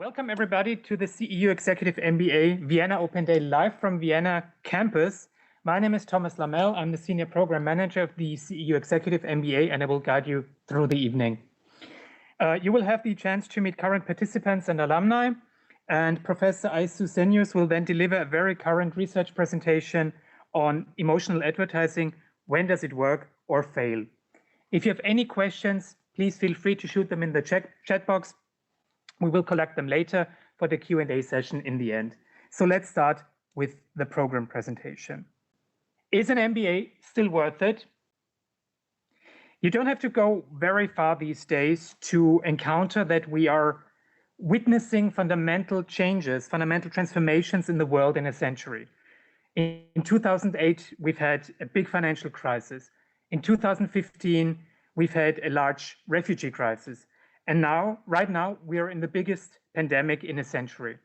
Welcome everybody to the CEU Executive MBA Vienna Open Day live from Vienna campus. My name is Thomas Lammel. I'm the Senior Program Manager of the CEU Executive MBA and I will guide you through the evening. You will have the chance to meet current participants and alumni, and Professor Aysu Senyuz will then deliver a very current research presentation on emotional advertising. When does it work or fail? If you have any questions, please feel free to shoot them in the chat box. We will collect them later for the Q&A session in the end. So let's start with the program presentation. Is an MBA still worth it? You don't have to go very far these days to encounter that we are witnessing fundamental changes, fundamental transformations in the world in a century. In 2008, we've had a big financial crisis. In 2015, we've had a large refugee crisis. And now, right now, we are in the biggest pandemic in a century.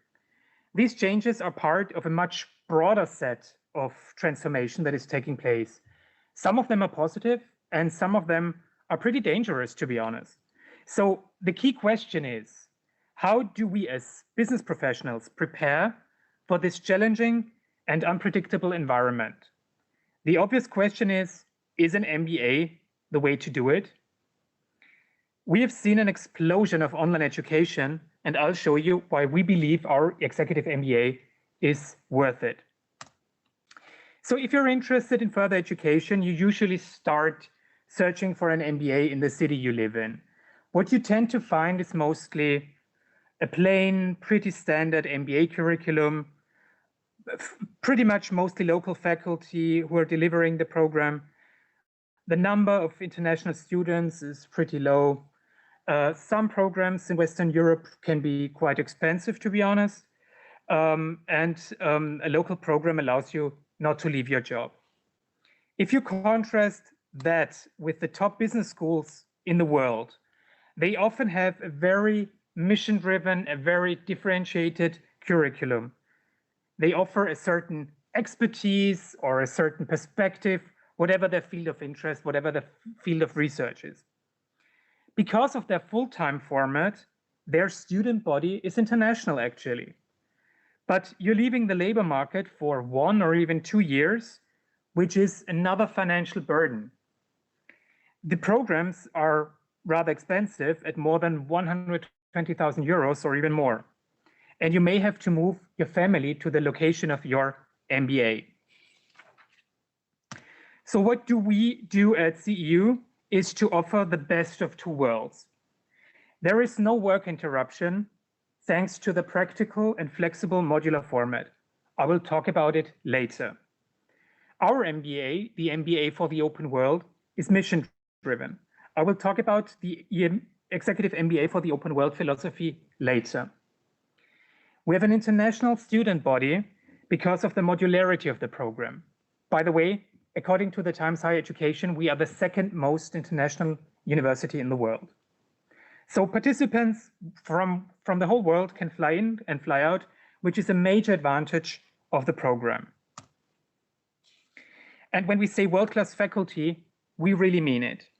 These changes are part of a much broader set of transformation that is taking place. Some of them are positive and some of them are pretty dangerous, to be honest. So the key question is, how do we as business professionals prepare for this challenging and unpredictable environment? The obvious question is an MBA the way to do it? We have seen an explosion of online education, and I'll show you why we believe our executive MBA is worth it. So if you're interested in further education, you usually start searching for an MBA in the city you live in. What you tend to find is mostly a plain, pretty standard MBA curriculum, pretty much mostly local faculty who are delivering the program. The number of international students is pretty low. Some programs in Western Europe can be quite expensive, to be honest. A local program allows you not to leave your job. If you contrast that with the top business schools in the world, they often have a very mission-driven, a very differentiated curriculum. They offer a certain expertise or a certain perspective, whatever their field of interest, whatever the field of research is. Because of their full-time format, their student body is international actually. But you're leaving the labor market for 1 or even 2 years, which is another financial burden. The programs are rather expensive at more than 120,000 euros or even more. And you may have to move your family to the location of your MBA. So what do we do at CEU? Is to offer the best of two worlds. There is no work interruption thanks to the practical and flexible modular format. I will talk about it later. Our MBA, the MBA for the open world, is mission driven. I will talk about the Executive MBA for the open world philosophy later. We have an international student body because of the modularity of the program. By the way, according to the Times Higher Education, we are the second most international university in the world. So participants from the whole world can fly in and fly out, which is a major advantage of the program. And when we say world-class faculty, we really mean it.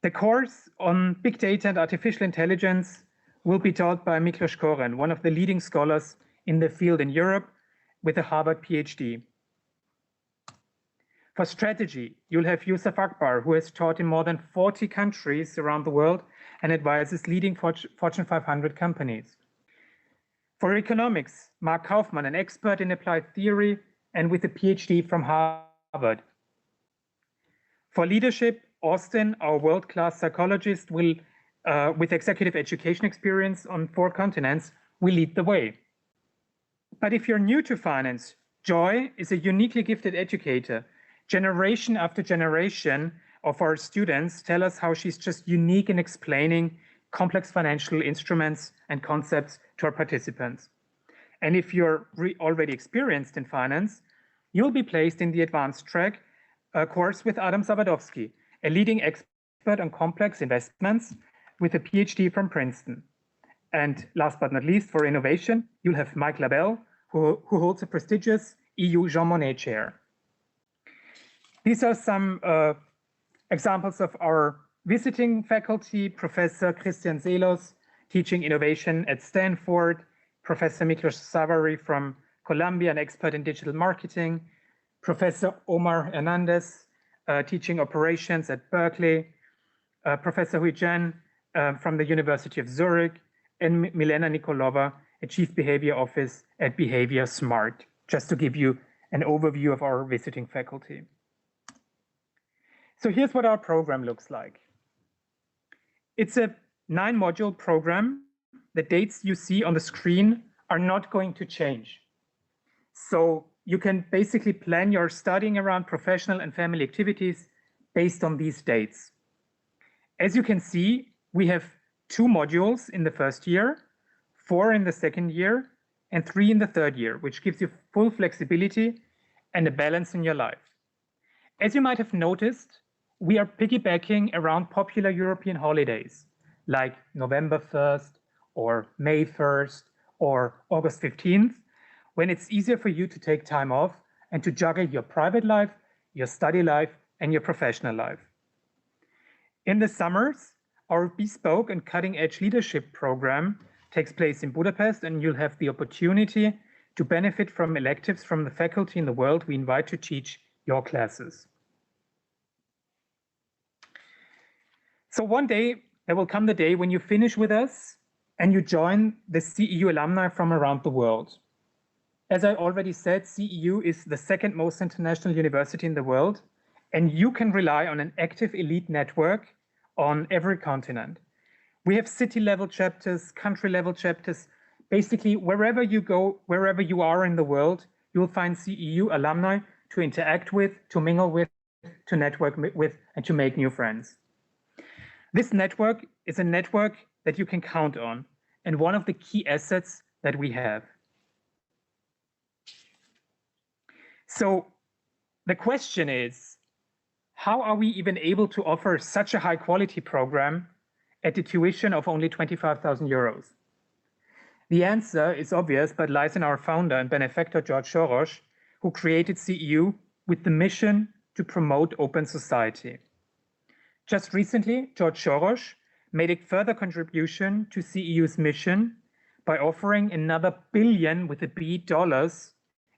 The course on big data and artificial intelligence will be taught by Miklos Koren, one of the leading scholars in the field in Europe with a Harvard PhD. For strategy, you'll have Yusuf Akbar, who has taught in more than 40 countries around the world and advises leading Fortune 500 companies. For economics, Mark Kaufman, an expert in applied theory and with a PhD from Harvard. For leadership, Austin, our world-class psychologist, will, with executive education experience on 4 continents, will lead the way. But if you're new to finance, Joy is a uniquely gifted educator. Generation after generation of our students tell us how she's just unique in explaining complex financial instruments and concepts to our participants. And if you're already experienced in finance, you'll be placed in the advanced track course with Adam Zabadowski, a leading expert on complex investments with a PhD from Princeton. And last but not least, for innovation, you'll have Mike Labelle, who holds a prestigious EU Jean Monnet chair. These are some examples of our visiting faculty. Professor Christian Selos teaching innovation at Stanford, Professor Miklos Savary from Columbia, an expert in digital marketing, Professor Omar Hernandez, teaching operations at Berkeley, Professor Hui Zhen from the University of Zurich, and Milena Nikolova, a Chief Behavior Office at Behavior Smart, just to give you an overview of our visiting faculty. So here's what our program looks like. It's a 9-module program. The dates you see on the screen are not going to change. So you can basically plan your studying around professional and family activities based on these dates. As you can see, we have 2 modules in the first year, 4 in the second year, and 3 in the third year, which gives you full flexibility and a balance in your life. As you might have noticed, we are piggybacking around popular European holidays, like November 1st, or May 1st, or August 15th, when it's easier for you to take time off and to juggle your private life, your study life, and your professional life. In the summers, our bespoke and cutting-edge leadership program takes place in Budapest, and you'll have the opportunity to benefit from electives from the faculty in the world we invite to teach your classes. So one day, there will come the day when you finish with us and you join the CEU alumni from around the world. As I already said, CEU is the 2nd most international university in the world, and you can rely on an active elite network on every continent. We have city-level chapters, country-level chapters. Basically, wherever you go, wherever you are in the world, you'll find CEU alumni to interact with, to mingle with, to network with, and to make new friends. This network is a network that you can count on, and one of the key assets that we have. So the question is, how are we even able to offer such a high quality program at the tuition of only 25,000 euros? The answer is obvious, but lies in our founder and benefactor, George Soros, who created CEU with the mission to promote open society. Just recently, George Soros made a further contribution to CEU's mission by offering another billion with a B dollars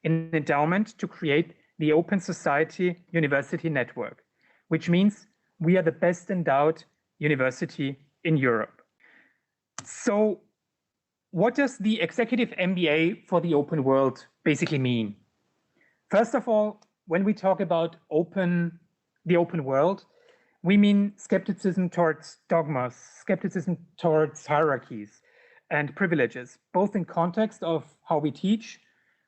in endowment to create the Open Society University Network, which means we are the best endowed university in Europe. So what does the executive MBA for the open world basically mean? First of all, when we talk about the open world, we mean skepticism towards dogmas, skepticism towards hierarchies and privileges, both in context of how we teach,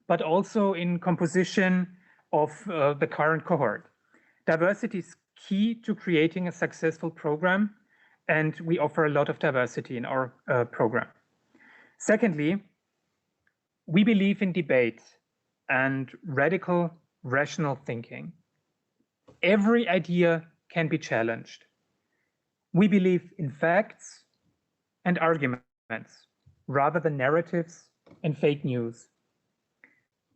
but also in composition of the current cohort. Diversity is key to creating a successful program, and we offer a lot of diversity in our program. Secondly, we believe in debate and radical, rational thinking. Every idea can be challenged. We believe in facts and arguments rather than narratives and fake news.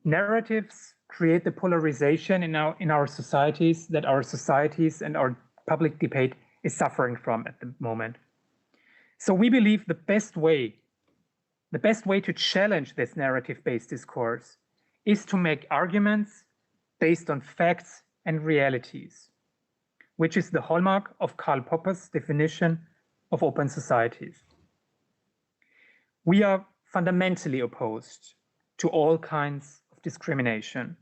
Narratives create the polarization in our societies that our societies and our public debate is suffering from at the moment. So we believe the best way to challenge this narrative-based discourse is to make arguments based on facts and realities, which is the hallmark of Karl Popper's definition of open societies. We are fundamentally opposed to all kinds of discrimination,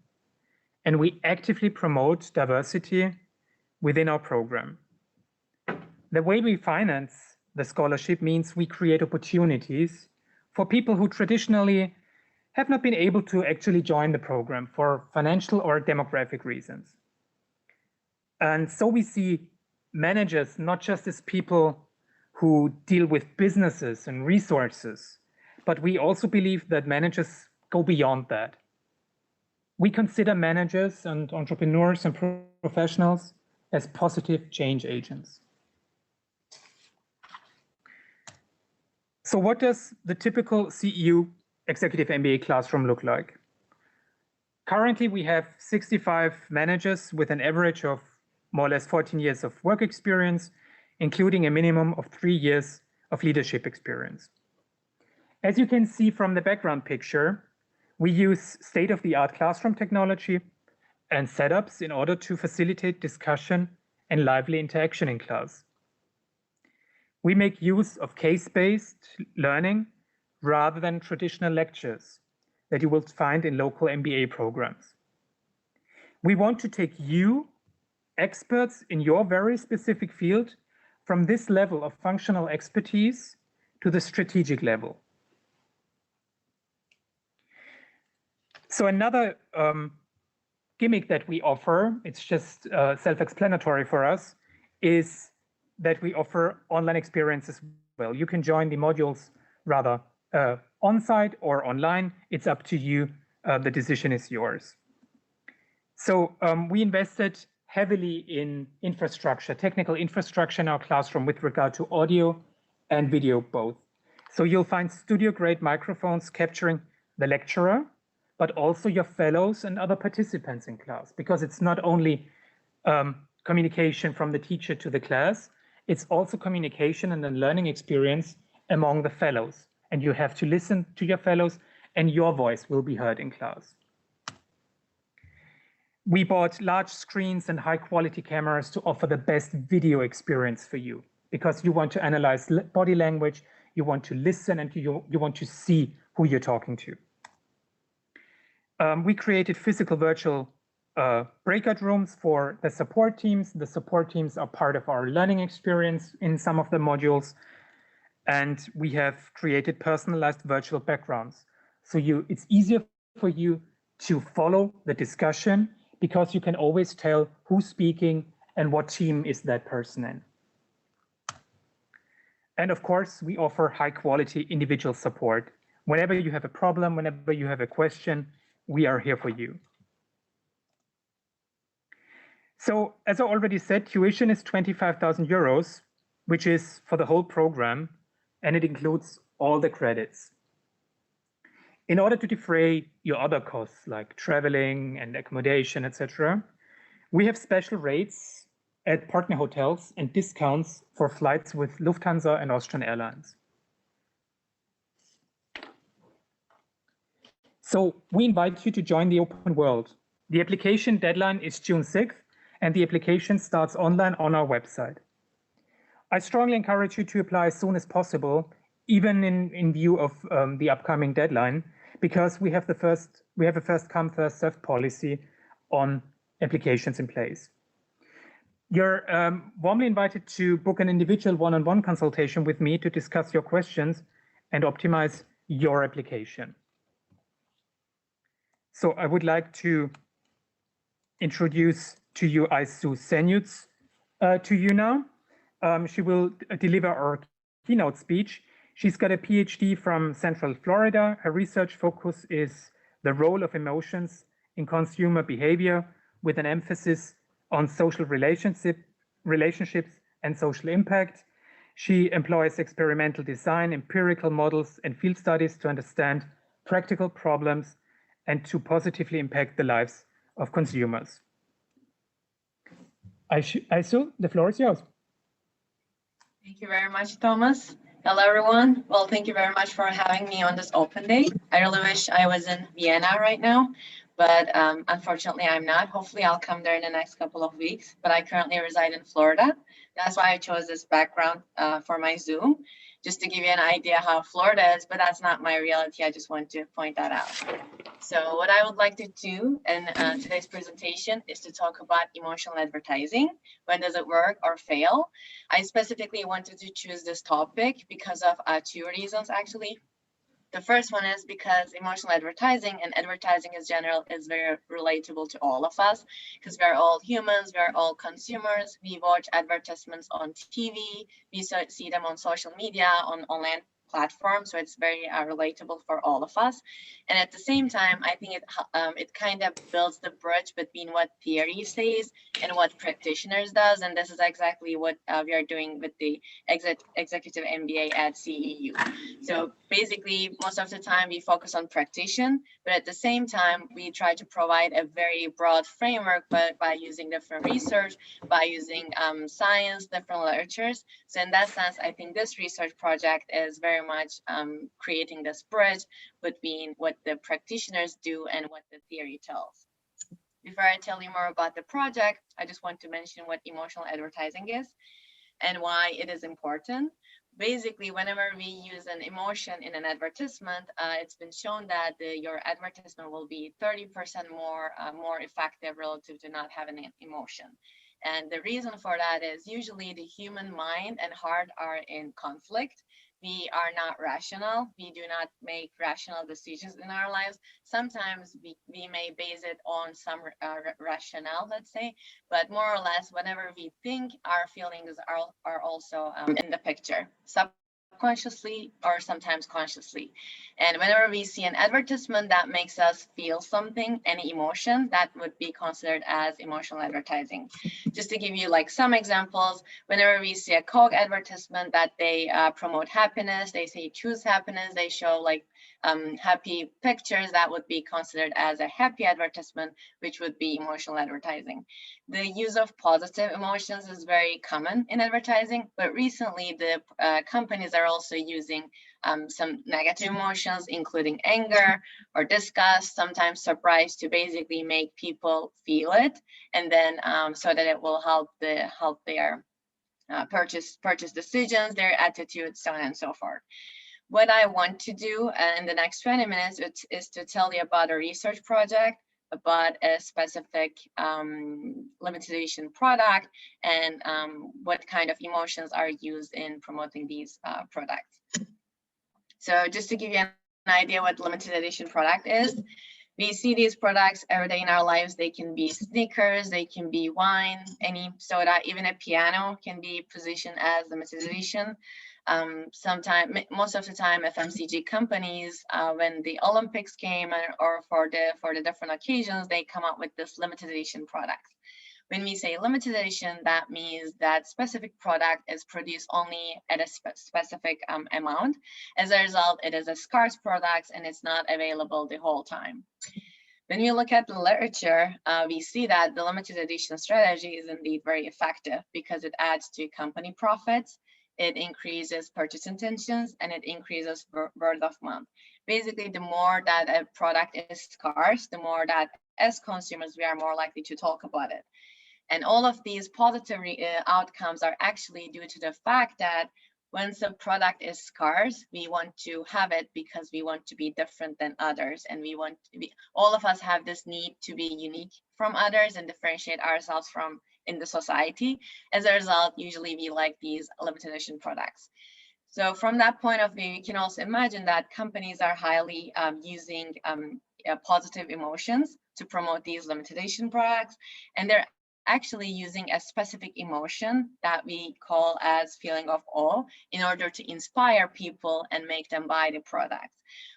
and we actively promote diversity within our program. The way we finance the scholarship means we create opportunities for people who traditionally have not been able to actually join the program for financial or demographic reasons. And so we see managers not just as people who deal with businesses and resources, but we also believe that managers go beyond that. We consider managers and entrepreneurs and professionals as positive change agents. So what does the typical CEU Executive MBA classroom look like? Currently, we have 65 managers with an average of more or less 14 years of work experience, including a minimum of 3 years of leadership experience. As you can see from the background picture, we use state-of-the-art classroom technology and setups in order to facilitate discussion and lively interaction in class. We make use of case-based learning rather than traditional lectures that you will find in local MBA programs. We want to take you, experts in your very specific field, from this level of functional expertise to the strategic level. So another gimmick that we offer, it's just self-explanatory for us, is that we offer online experiences as well. You can join the modules rather on-site or online. It's up to you. The decision is yours. So we invested heavily in infrastructure, technical infrastructure in our classroom with regard to audio and video both. So you'll find studio-grade microphones capturing the lecturer, but also your fellows and other participants in class, because it's not only communication from the teacher to the class, it's also communication and a learning experience among the fellows. And you have to listen to your fellows, and your voice will be heard in class. We bought large screens and high quality cameras to offer the best video experience for you, because you want to analyze body language, you want to listen, and you want to see who you're talking to. We created physical virtual breakout rooms for the support teams. The support teams are part of our learning experience in some of the modules. And we have created personalized virtual backgrounds. So it's easier for you to follow the discussion, because you can always tell who's speaking and what team is that person in. And of course, we offer high quality individual support. Whenever you have a problem, whenever you have a question, we are here for you. So as I already said, tuition is 25,000 euros, which is for the whole program, and it includes all the credits. In order to defray your other costs like traveling and accommodation, etc., we have special rates at partner hotels and discounts for flights with Lufthansa and Austrian Airlines. So we invite you to join the open world. The application deadline is June 6th, and the application starts online on our website. I strongly encourage you to apply as soon as possible, even in view of the upcoming deadline, because we have a first come, first served policy on applications in place. You're warmly invited to book an individual one-on-one consultation with me to discuss your questions and optimize your application. So I would like to introduce to you Aysu Senyuz to you now. She will deliver our keynote speech. She's got a PhD from Central Florida. Her research focus is the role of emotions in consumer behavior, with an emphasis on social relationships and social impact. She employs experimental design, empirical models, and field studies to understand practical problems and to positively impact the lives of consumers. Aysu, the floor is yours. Thank you very much, Thomas. Hello, everyone. Well, thank you very much for having me on this open day. I really wish I was in Vienna right now, but unfortunately I'm not. Hopefully I'll come there in the next couple of weeks, but I currently reside in Florida. That's why I chose this background for my Zoom, just to give you an idea how Florida is, but that's not my reality. I just want to point that out. So what I would like to do in today's presentation is to talk about emotional advertising. When does it work or fail? I specifically wanted to choose this topic because of two reasons, actually. The first one is because emotional advertising and advertising in general is very relatable to all of us, because we're all humans, we're all consumers. We watch advertisements on TV, we see them on social media, on online platform, so it's very relatable for all of us. And at the same time, I think it kind of builds the bridge between what theory says and what practitioners does, and this is exactly what we are doing with the executive MBA at CEU. So basically, most of the time we focus on practitioner, but at the same time, we try to provide a very broad framework, but by using different research, by using science, different literatures. So in that sense, I think this research project is very much creating this bridge between what the practitioners do and what the theory tells. Before I tell you more about the project, I just want to mention what emotional advertising is and why it is important. Basically, whenever we use an emotion in an advertisement, it's been shown that your advertisement will be 30% more effective relative to not having an emotion. And the reason for that is usually the human mind and heart are in conflict. We are not rational. We do not make rational decisions in our lives. Sometimes we may base it on some rationale, let's say, but more or less, whenever we think, our feelings are also in the picture, subconsciously or sometimes consciously. And whenever we see an advertisement that makes us feel something, any emotion, that would be considered as emotional advertising. Just to give you like some examples, whenever we see a Coke advertisement that they promote happiness, they say choose happiness, they show like happy pictures, that would be considered as a happy advertisement, which would be emotional advertising. The use of positive emotions is very common in advertising, but recently the companies are also using some negative emotions, including anger or disgust, sometimes surprise, to basically make people feel it, and then so that it will help their purchase decisions, their attitudes, so on and so forth. What I want to do in the next 20 minutes is to tell you about a research project about a specific limited edition product and what kind of emotions are used in promoting these products. So just to give you an idea what limited edition product is, we see these products every day in our lives. They can be sneakers, they can be wine, any soda, even a piano can be positioned as limited edition. Most of the time, FMCG companies, when the Olympics came or for the different occasions, they come up with this limited edition product. When we say limited edition, that means that specific product is produced only at a specific amount. As a result, it is a scarce product and it's not available the whole time. When we look at the literature, we see that the limited edition strategy is indeed very effective because it adds to company profits, it increases purchase intentions, and it increases word of mouth. Basically, the more that a product is scarce, the more that as consumers, we are more likely to talk about it. And all of these positive outcomes are actually due to the fact that once a product is scarce, we want to have it because we want to be different than others. And we want to be, all of us have this need to be unique from others and differentiate ourselves from in the society. As a result, usually we like these limited edition products. So from that point of view, you can also imagine that companies are highly using positive emotions to promote these limited edition products. And they're actually using a specific emotion that we call as feeling of awe in order to inspire people and make them buy the product.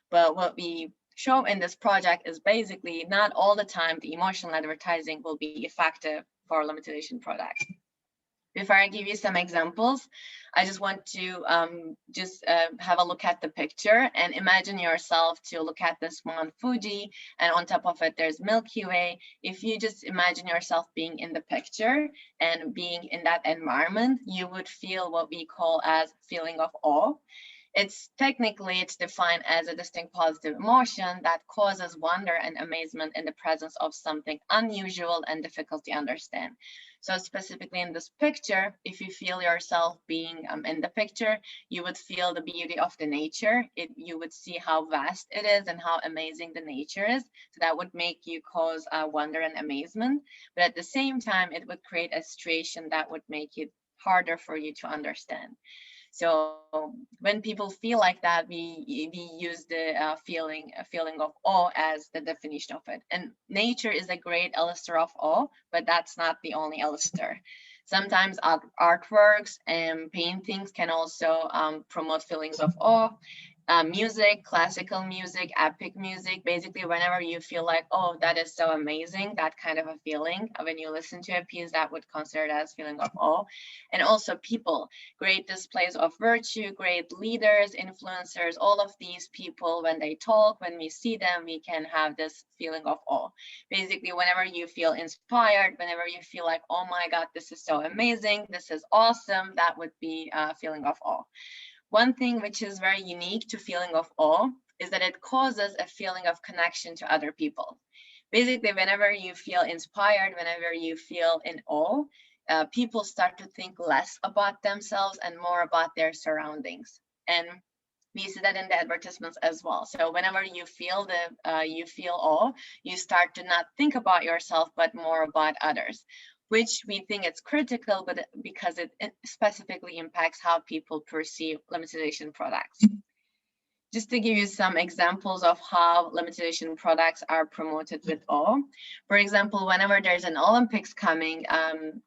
But what we show in this project is basically not all the time the emotional advertising will be effective for limited edition products. Before I give you some examples, I just want to have a look at the picture and imagine yourself to look at this Mount Fuji, and on top of it, there's Milky Way. If you just imagine yourself being in the picture and being in that environment, you would feel what we call as feeling of awe. It's defined as a distinct positive emotion that causes wonder and amazement in the presence of something unusual and difficult to understand. So specifically in this picture, if you feel yourself being in the picture, you would feel the beauty of the nature. You would see how vast it is and how amazing the nature is. So that would make you cause wonder and amazement. But at the same time, it would create a situation that would make it harder for you to understand. So when people feel like that, we use the feeling of awe as the definition of it. And nature is a great illustrator of awe, but that's not the only illustrator. Sometimes artworks and paintings can also promote feelings of awe. Music, classical music, epic music, basically whenever you feel like, oh, that is so amazing, that kind of a feeling, when you listen to a piece, that would consider as feeling of awe. And also people, great displays of virtue, great leaders, influencers, all of these people, when they talk, when we see them, we can have this feeling of awe. Basically, whenever you feel inspired, whenever you feel like, oh my God, this is so amazing, this is awesome, that would be a feeling of awe. One thing which is very unique to feeling of awe is that it causes a feeling of connection to other people. Basically, whenever you feel inspired, whenever you feel in awe, people start to think less about themselves and more about their surroundings. And we see that in the advertisements as well. So whenever you feel awe, you start to not think about yourself, but more about others, which we think it's critical, but because it specifically impacts how people perceive limited edition products. Just to give you some examples of how limited edition products are promoted with awe. For example, whenever there's an Olympics coming,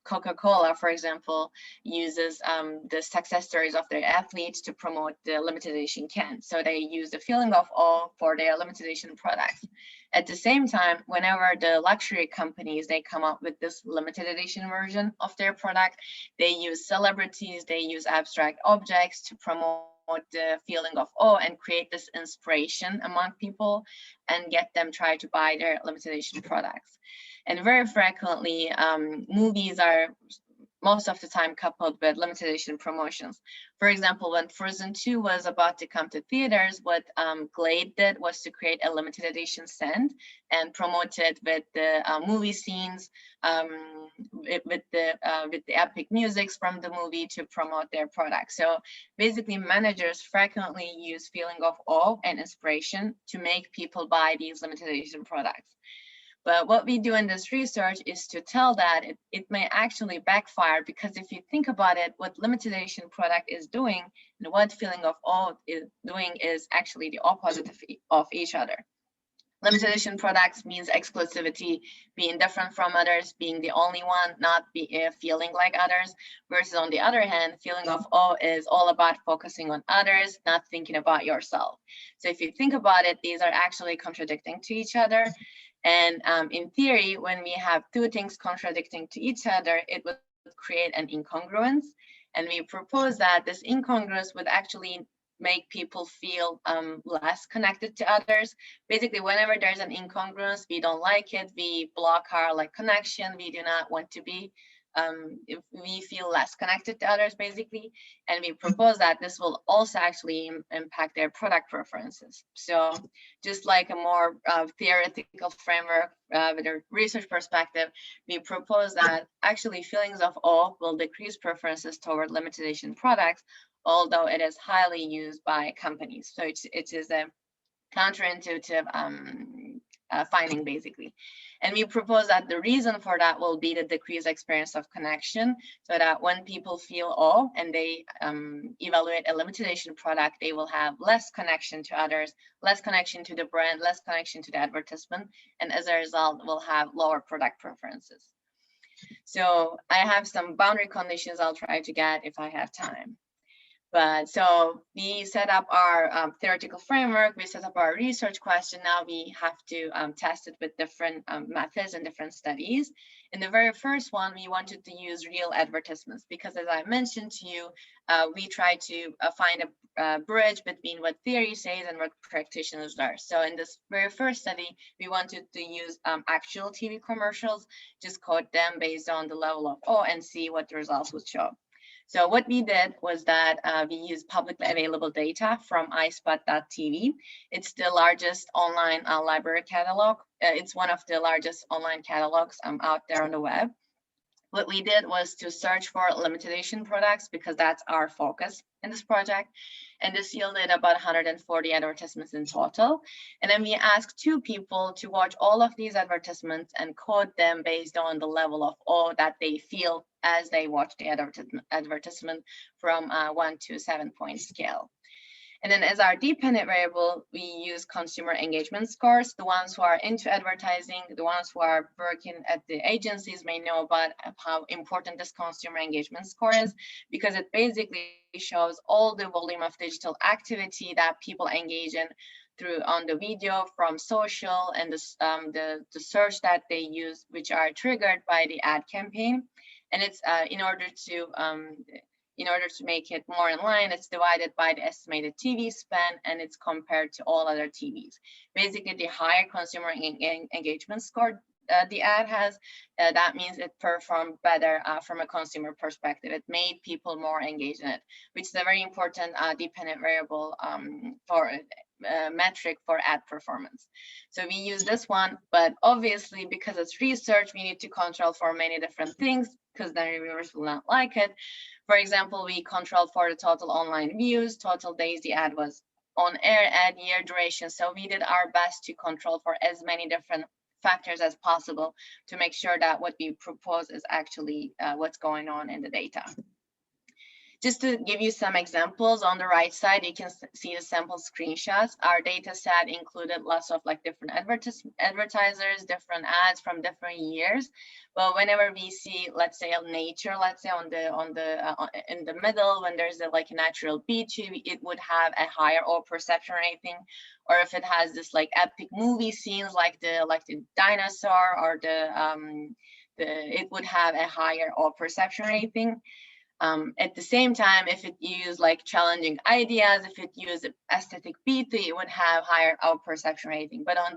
Coca-Cola, for example, uses the success stories of their athletes to promote the limited edition can. So they use the feeling of awe for their limited edition products. At the same time, whenever the luxury companies, they come up with this limited edition version of their product, they use celebrities, they use abstract objects to promote the feeling of awe and create this inspiration among people and get them try to buy their limited edition products. And very frequently, movies are most of the time coupled with limited edition promotions. For example, when Frozen 2 was about to come to theaters, what Glade did was to create a limited edition stand and promote it with the movie scenes, with the epic musics from the movie to promote their product. So basically, managers frequently use feeling of awe and inspiration to make people buy these limited edition products. But what we do in this research is to tell that it may actually backfire, because if you think about it, what limited edition product is doing and what feeling of awe is doing is actually the opposite of each other. Limited edition products means exclusivity, being different from others, being the only one, not feeling like others, versus on the other hand, feeling of awe is all about focusing on others, not thinking about yourself. So if you think about it, these are actually contradicting to each other. And in theory, when we have two things contradicting to each other, it would create an incongruence. And we propose that this incongruence would actually make people feel less connected to others. Basically, whenever there's an incongruence, we don't like it, we block our connection, we do not want to be, if we feel less connected to others, basically. And we propose that this will also actually impact their product preferences. So just like a more theoretical framework with a research perspective, we propose that actually feelings of awe will decrease preferences toward limited edition products, although it is highly used by companies. So it is a counterintuitive finding, basically. And we propose that the reason for that will be the decreased experience of connection, so that when people feel awe and they evaluate a limited edition product, they will have less connection to others, less connection to the brand, less connection to the advertisement, and as a result, will have lower product preferences. So I have some boundary conditions I'll try to get if I have time. But so we set up our theoretical framework, we set up our research question. Now we have to test it with different methods and different studies. In the very first one, we wanted to use real advertisements because, as I mentioned to you, we try to find a bridge between what theory says and what practitioners learn. So in this very first study, we wanted to use actual TV commercials, just code them based on the level of awe and see what the results would show. So what we did was that we used publicly available data from iSpot.tv. It's the largest online library catalog. It's one of the largest online catalogs out there on the web. What we did was to search for limited edition products because that's our focus in this project. And this yielded about 140 advertisements in total. And then we asked 2 people to watch all of these advertisements and code them based on the level of awe that they feel as they watch the advertisement from 1 to 7-point scale. And then as our dependent variable, we use consumer engagement scores. The ones who are into advertising, the ones who are working at the agencies may know about how important this consumer engagement score is, because it basically shows all the volume of digital activity that people engage in through on the video, from social, and the search that they use, which are triggered by the ad campaign. And it's in order to make it more in line, it's divided by the estimated TV spend, and it's compared to all other TVs. Basically, the higher consumer engagement score the ad has, that means it performed better from a consumer perspective. It made people more engaged in it, which is a very important dependent variable for metric for ad performance. So we use this one, but obviously because it's research, we need to control for many different things, because then reviewers will not like it. For example, we control for the total online views, total days the ad was on air, ad year duration. So we did our best to control for as many different factors as possible to make sure that what we propose is actually what's going on in the data. Just to give you some examples, on the right side, you can see the sample screenshots. Our data set included lots of like different advertisers, different ads from different years. But whenever we see, let's say, nature, let's say in the middle, when there's like a natural beach, it would have a higher O perception rating. Or if it has this like epic movie scenes, like the dinosaur, or it would have a higher O perception rating. At the same time, if it used like challenging ideas, if it used aesthetic beauty, it would have higher out perception rating. But on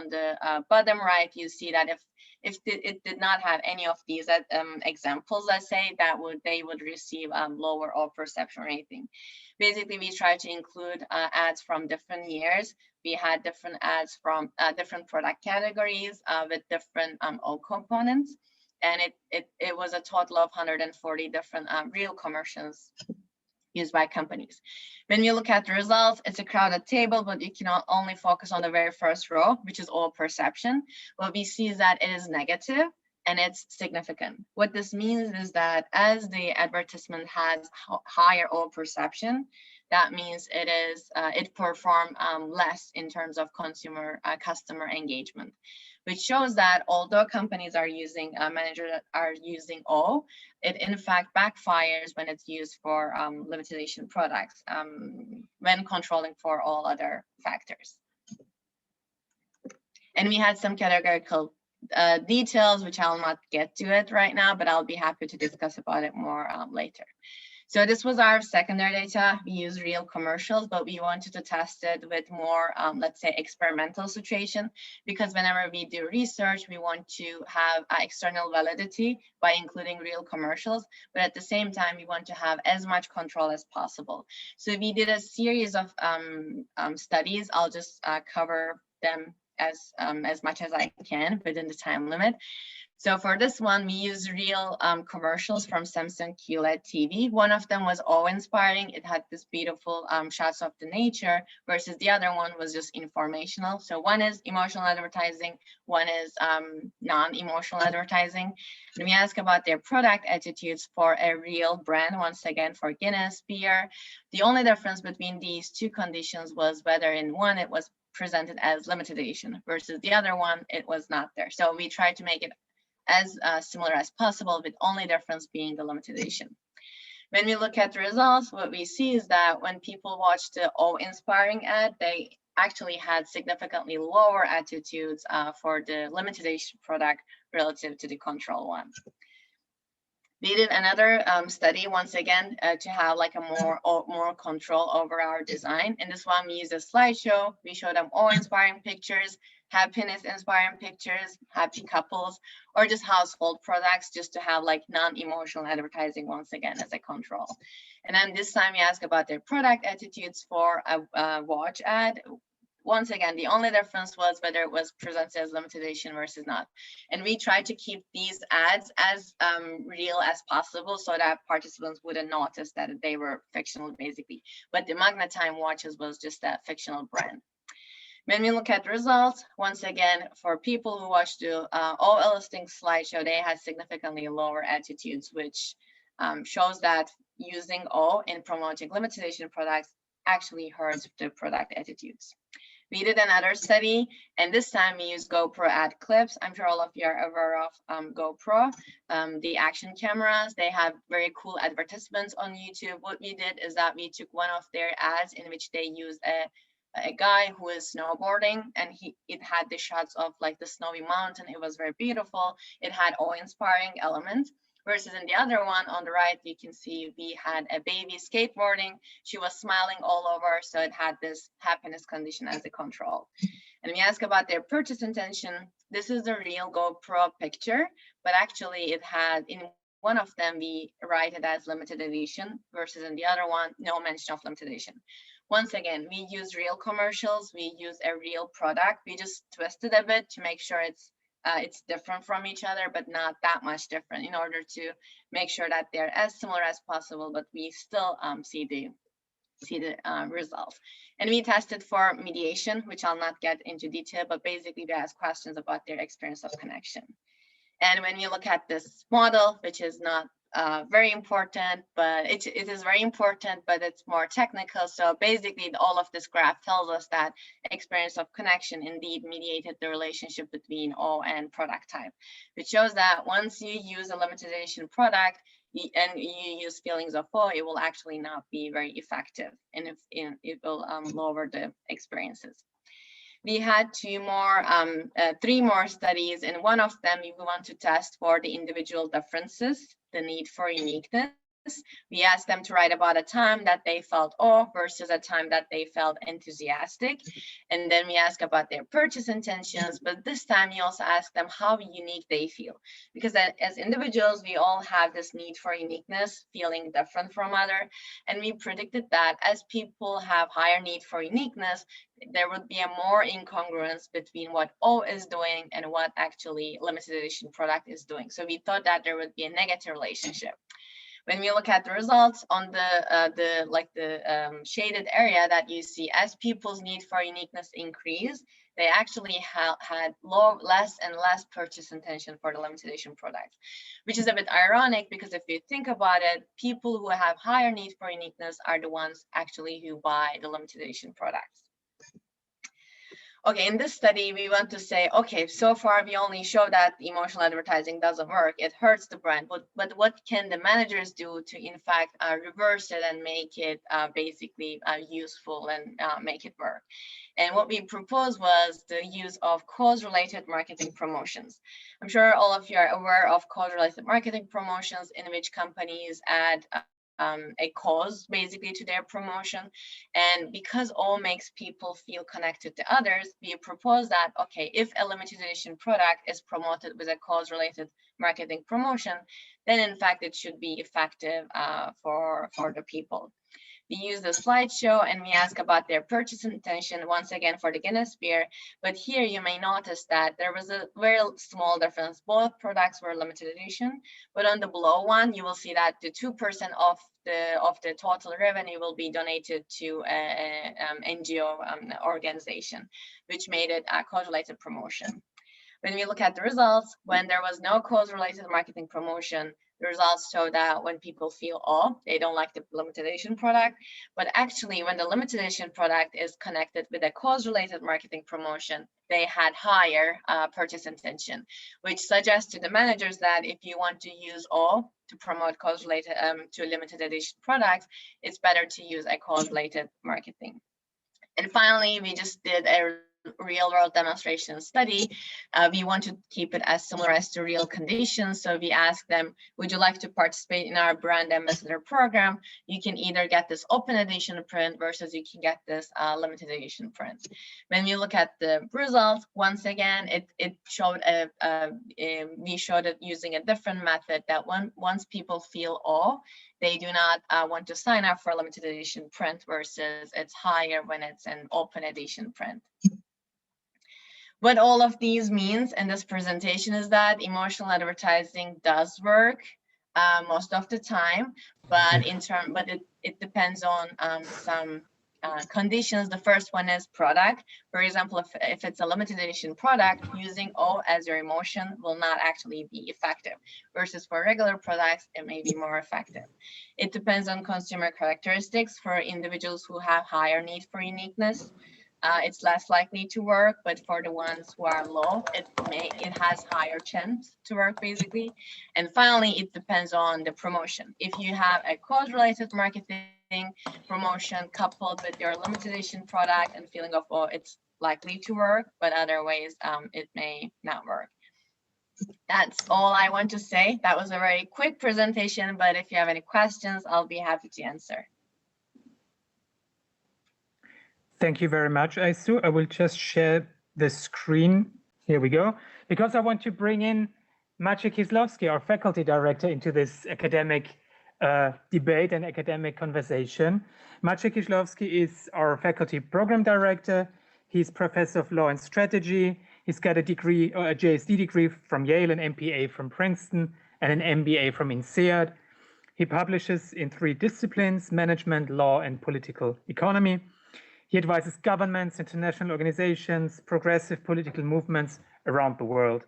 the bottom right, you see that if it did not have any of these examples, let's say, they would receive lower out perception rating. Basically, we try to include ads from different years. We had different ads from different product categories with different O components. And it was a total of 140 different real commercials used by companies. When you look at the results, it's a crowded table, but you cannot only focus on the very first row, which is all perception. What we see is that it is negative and it's significant. What this means is that as the advertisement has higher all perception, that means it performed less in terms of customer engagement, which shows that although companies are using managers are using O, it in fact backfires when it's used for limited edition products when controlling for all other factors. And we had some categorical details, which I'll not get to it right now, but I'll be happy to discuss about it more later. So this was our secondary data. We use real commercials, but we wanted to test it with more, let's say, experimental situation, because whenever we do research, we want to have external validity by including real commercials, but at the same time, we want to have as much control as possible. So we did a series of studies. I'll just cover them as much as I can within the time limit. So for this one, we use real commercials from Samsung QLED TV. One of them was awe-inspiring. It had this beautiful shots of the nature, versus the other one was just informational. So one is emotional advertising, one is non-emotional advertising. And we ask about their product attitudes for a real brand, once again for Guinness beer. The only difference between these two conditions was whether in one it was presented as limited edition versus the other one, it was not there. So we tried to make it as similar as possible, with only difference being the limited edition. When we look at the results, what we see is that when people watch the awe-inspiring ad, they actually had significantly lower attitudes for the limited edition product relative to the control one. We did another study, once again, to have like a more control over our design. In this one, we used a slideshow. We showed them awe-inspiring pictures, happiness-inspiring pictures, happy couples, or just household products, just to have like non-emotional advertising, once again, as a control. And then this time we asked about their product attitudes for a watch ad. Once again, the only difference was whether it was presented as limited edition versus not. And we tried to keep these ads as real as possible so that participants wouldn't notice that they were fictional, basically. But the Magnetime watches was just a fictional brand. When we look at the results, once again, for people who watched the all-eliciting slideshow, they had significantly lower attitudes, which shows that using O in promoting limited edition products actually hurts the product attitudes. We did another study, and this time we used GoPro ad clips. I'm sure all of you are aware of GoPro, the action cameras. They have very cool advertisements on YouTube. What we did is that we took one of their ads in which they used a guy who is snowboarding, and it had the shots of like the snowy mountain. It was very beautiful. It had awe-inspiring elements. Versus in the other one on the right, you can see we had a baby skateboarding. She was smiling all over, so it had this happiness condition as a control. And we ask about their purchase intention. This is the real GoPro picture, but actually it had, in one of them, we write it as limited edition, versus in the other one, no mention of limited edition. Once again, we use real commercials, we use a real product. We just twisted a bit to make sure it's different from each other, but not that much different, in order to make sure that they're as similar as possible, but we still see the results. And we tested for mediation, which I'll not get into detail, but basically we asked questions about their experience of connection. And when you look at this model, which is not very important, but it is very important, but it's more technical. So basically all of this graph tells us that experience of connection indeed mediated the relationship between O and product type, which shows that once you use a limited edition product and you use feelings of O, it will actually not be very effective, and it will lower the experiences. We had three more studies. In one of them, we want to test for the individual differences, the need for uniqueness. We asked them to write about a time that they felt awe versus a time that they felt enthusiastic. And then we ask about their purchase intentions, but this time we also ask them how unique they feel. Because as individuals, we all have this need for uniqueness, feeling different from others. And we predicted that as people have higher need for uniqueness, there would be a more incongruence between what O is doing and what actually limited edition product is doing. So we thought that there would be a negative relationship. When we look at the results on the shaded area that you see, as people's need for uniqueness increased, they actually had less and less purchase intention for the limited edition product, which is a bit ironic, because if you think about it, people who have higher need for uniqueness are the ones actually who buy the limited edition products. Okay, in this study, we want to say, okay, so far we only show that emotional advertising doesn't work. It hurts the brand, but what can the managers do to, in fact, reverse it and make it basically useful and make it work? And what we proposed was the use of cause-related marketing promotions. I'm sure all of you are aware of cause-related marketing promotions, in which companies add a cause basically to their promotion. And because all makes people feel connected to others, we propose that, okay, if a limited edition product is promoted with a cause-related marketing promotion, then in fact it should be effective for the people. We use the slideshow and we ask about their purchase intention, once again for the Guinness beer. But here you may notice that there was a very small difference. Both products were limited edition, but on the below one, you will see that the 2% of the total revenue will be donated to an NGO organization, which made it a cause-related promotion. When we look at the results, when there was no cause-related marketing promotion, the results show that when people feel awe, they don't like the limited edition product. But actually, when the limited edition product is connected with a cause-related marketing promotion, they had higher purchase intention, which suggests to the managers that if you want to use awe to promote cause-related to limited edition products, it's better to use a cause-related marketing. And finally, we just did a real-world demonstration study. We want to keep it as similar as to real conditions. So we asked them, would you like to participate in our brand ambassador program? You can either get this open edition print versus you can get this limited edition print. When we look at the results, once again, it showed we showed it using a different method, that once people feel awe, they do not want to sign up for a limited edition print, versus it's higher when it's an open edition print. What all of these means in this presentation is that emotional advertising does work most of the time, but it depends on some conditions. The first one is product. For example, if it's a limited edition product, using O as your emotion will not actually be effective, versus for regular products, it may be more effective. It depends on consumer characteristics. For individuals who have higher need for uniqueness, it's less likely to work, but for the ones who are low, it has higher chance to work basically. And finally, it depends on the promotion. If you have a cause-related marketing promotion coupled with your limited edition product and feeling of, oh, it's likely to work, but other ways it may not work. That's all I want to say. That was a very quick presentation, but if you have any questions, I'll be happy to answer. Thank you very much, Aysu. I will just share the screen. Here we go. Because I want to bring in Maciej Kieslowski, our faculty director, into this academic debate and academic conversation. Maciej Kieslowski is our faculty program director. He's professor of law and strategy. He's got a degree, or a JSD degree from Yale, an MBA from Princeton, and an MBA from INSEAD. He publishes in 3 disciplines: management, law, and political economy. He advises governments, international organizations, progressive political movements around the world.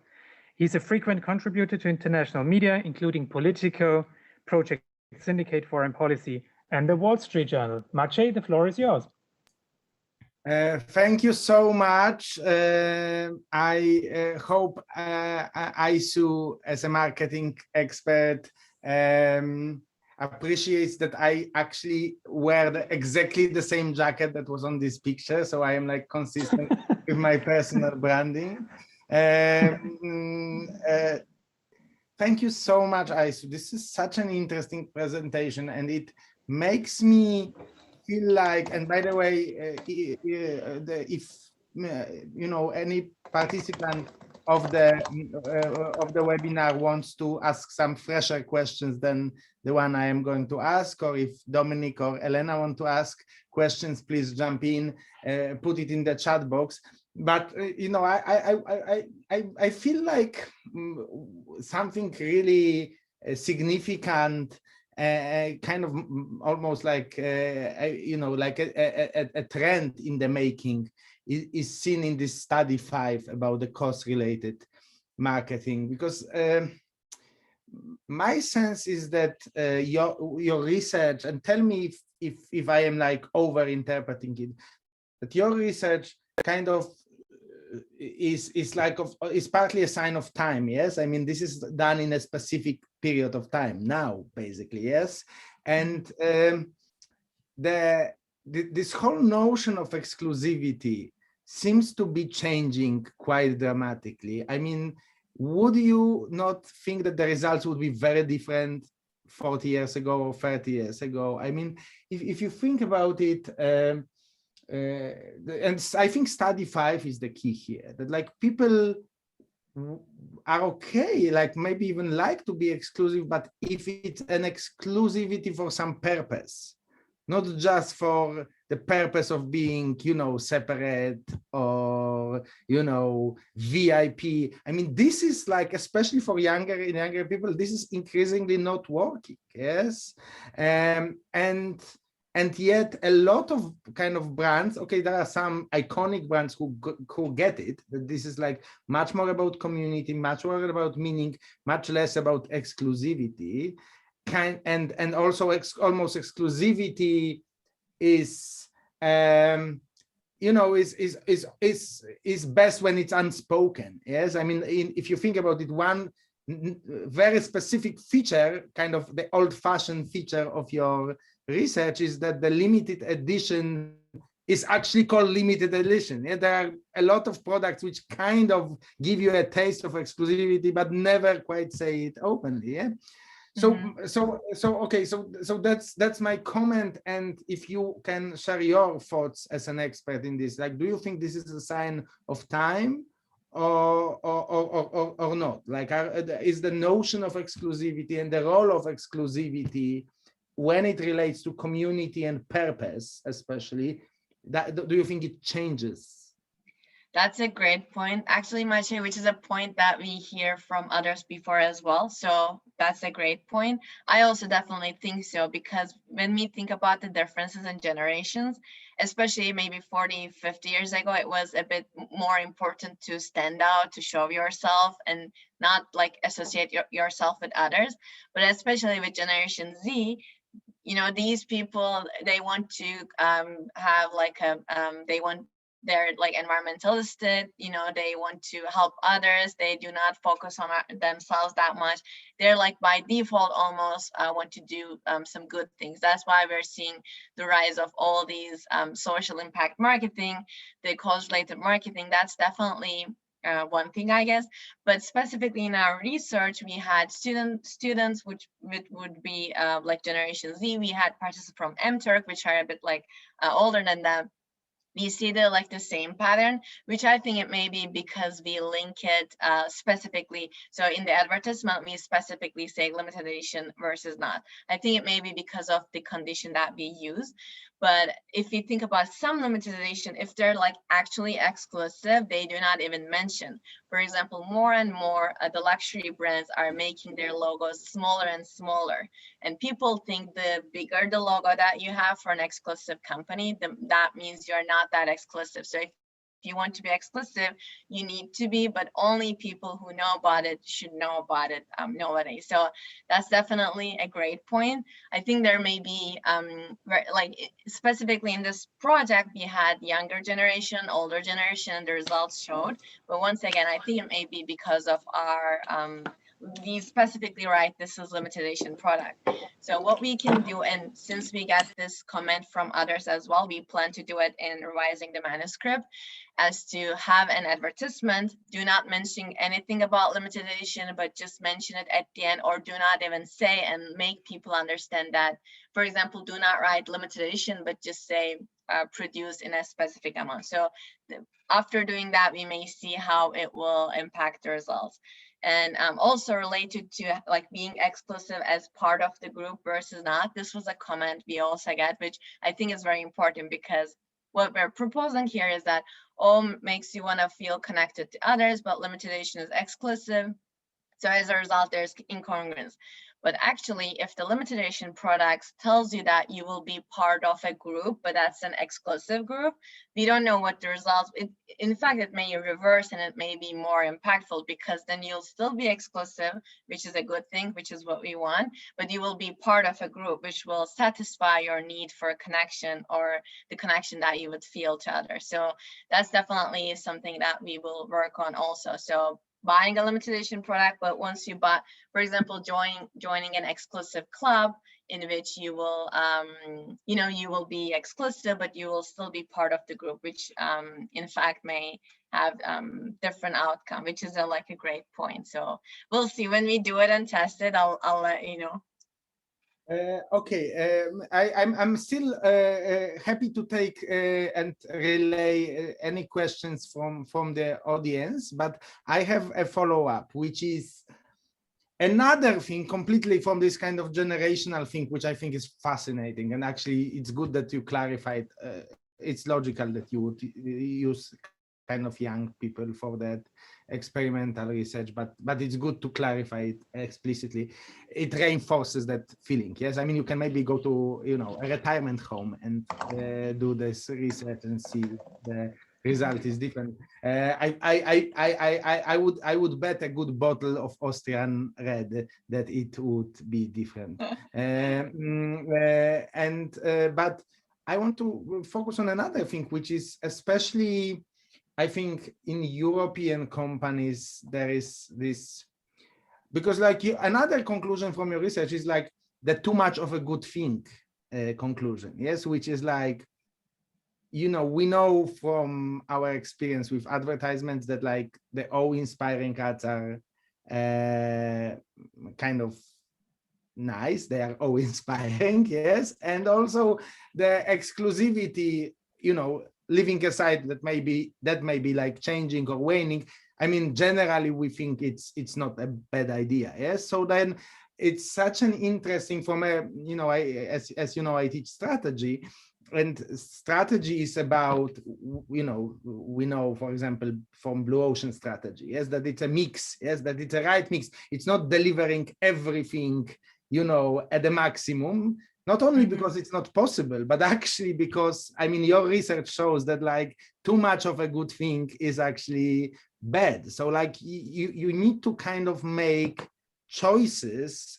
He's a frequent contributor to international media, including Politico, Project Syndicate Foreign Policy, and the Wall Street Journal. Maciej, the floor is yours. Thank you so much. I hope Aysu, as a marketing expert, appreciates that I actually wear exactly the same jacket that was on this picture, so I am like consistent with my personal branding. Thank you so much, Aysu. This is such an interesting presentation, and it makes me feel like, and by the way, if you know, any participant of the webinar wants to ask some fresher questions than the one I am going to ask, or if Dominic or Elena want to ask questions, please jump in, put it in the chat box. But you know, I feel like something really significant, kind of almost like you know, like a trend in the making is seen in this study 5 about the cost-related marketing, because my sense is that your research, and tell me if I am like over-interpreting it, that your research kind of is partly a sign of time. Yes, I mean, this is done in a specific period of time now, basically. Yes, and this whole notion of exclusivity seems to be changing quite dramatically. I mean, would you not think that the results would be very different 40 years ago or 30 years ago? I mean, if you think about it, and I think study 5 is the key here, that like people are okay, like maybe even like to be exclusive, but if it's an exclusivity for some purpose, not just for the purpose of being, you know, separate or, you know, VIP. I mean, this is like, especially for younger people, this is increasingly not working. Yes, and yet a lot of kind of brands, okay, there are some iconic brands who get it, that this is like much more about community, much more about meaning, much less about exclusivity. And also almost exclusivity is you know, is best when it's unspoken. Yes, I mean, if you think about it, one very specific feature, kind of the old-fashioned feature of your research, is that the limited edition is actually called limited edition. Yeah, there are a lot of products which kind of give you a taste of exclusivity, but never quite say it openly. Yeah. Okay, so that's my comment. And if you can share your thoughts as an expert in this, like, do you think this is a sign of time or not? Like, is the notion of exclusivity and the role of exclusivity when it relates to community and purpose, especially, that do you think it changes? That's a great point, actually, Maciej, which is a point that we hear from others before as well. So that's a great point. I also definitely think so, because when we think about the differences in generations, especially maybe 40, 50 years ago, it was a bit more important to stand out, to show yourself and not like associate yourself with others. But especially with Generation Z, you know, these people, they want to have like a, they want, they're like environmentalistic, you know, they want to help others. They do not focus on themselves that much. They're like by default almost want to do some good things. That's why we're seeing the rise of all these social impact marketing, the cause-related marketing. That's definitely one thing, I guess. But specifically in our research, we had students which would be like Generation Z. We had participants from MTurk, which are a bit like older than them. We see the same pattern, which I think it may be because we link it specifically. So in the advertisement, we specifically say limited edition versus not. I think it may be because of the condition that we use. But if you think about some limited edition, if they're like actually exclusive, they do not even mention. For example, more and more the luxury brands are making their logos smaller and smaller. And people think the bigger the logo that you have for an exclusive company, that means you're not that exclusive. So if you want to be exclusive, you need to be, but only people who know about it should know about it nowadays. So that's definitely a great point. I think there may be like specifically in this project, we had younger generation, older generation, the results showed. But once again, I think it may be because of our we specifically write this is limited edition product. So what we can do, and since we got this comment from others as well, we plan to do it in revising the manuscript, as to have an advertisement. Do not mention anything about limited edition, but just mention it at the end, or do not even say, and make people understand that. For example, do not write limited edition, but just say produced in a specific amount. So after doing that, we may see how it will impact the results. And also related to like being exclusive as part of the group versus not, this was a comment we also got, which I think is very important, because what we're proposing here is that all makes you want to feel connected to others, but limited edition is exclusive. So as a result, there's incongruence. But actually, if the limited edition products tells you that you will be part of a group, but that's an exclusive group, we don't know what the results, in fact, it may reverse and it may be more impactful, because then you'll still be exclusive, which is a good thing, which is what we want, but you will be part of a group, which will satisfy your need for a connection, or the connection that you would feel to others. So that's definitely something that we will work on also. So buying a limited edition product, but once you buy, for example, joining an exclusive club in which you will, you know, you will be exclusive, but you will still be part of the group, which in fact may have different outcome, which is like a great point. So we'll see when we do it and test it. I'll let you know. Okay, I'm still happy to take and relay any questions from the audience, but I have a follow-up, which is another thing completely from this kind of generational thing, which I think is fascinating. And actually, it's good that you clarified. It's logical that you would use kind of young people for that experimental research, but it's good to clarify it explicitly. It reinforces that feeling. Yes, I mean, you can maybe go to, you know, a retirement home and do this research and see the result is different. I would bet a good bottle of Austrian red that it would be different. But I want to focus on another thing, which is especially, I think, in European companies, there is this, because like another conclusion from your research is like the too much of a good thing conclusion, yes, which is like, you know, we know from our experience with advertisements that like the awe-inspiring ads are kind of nice, they are awe-inspiring, yes, and also the exclusivity, you know, leaving aside that may be like changing or waning. I mean, generally we think it's not a bad idea, yes. So then it's such an interesting, from a, you know, as you know, I teach strategy, and strategy is about, we know, for example, from Blue Ocean strategy, yes, that it's a mix, yes, that it's a right mix. It's not delivering everything, at the maximum, not only because it's not possible, but actually because, I mean, your research shows that like too much of a good thing is actually bad. So like you need to kind of make choices,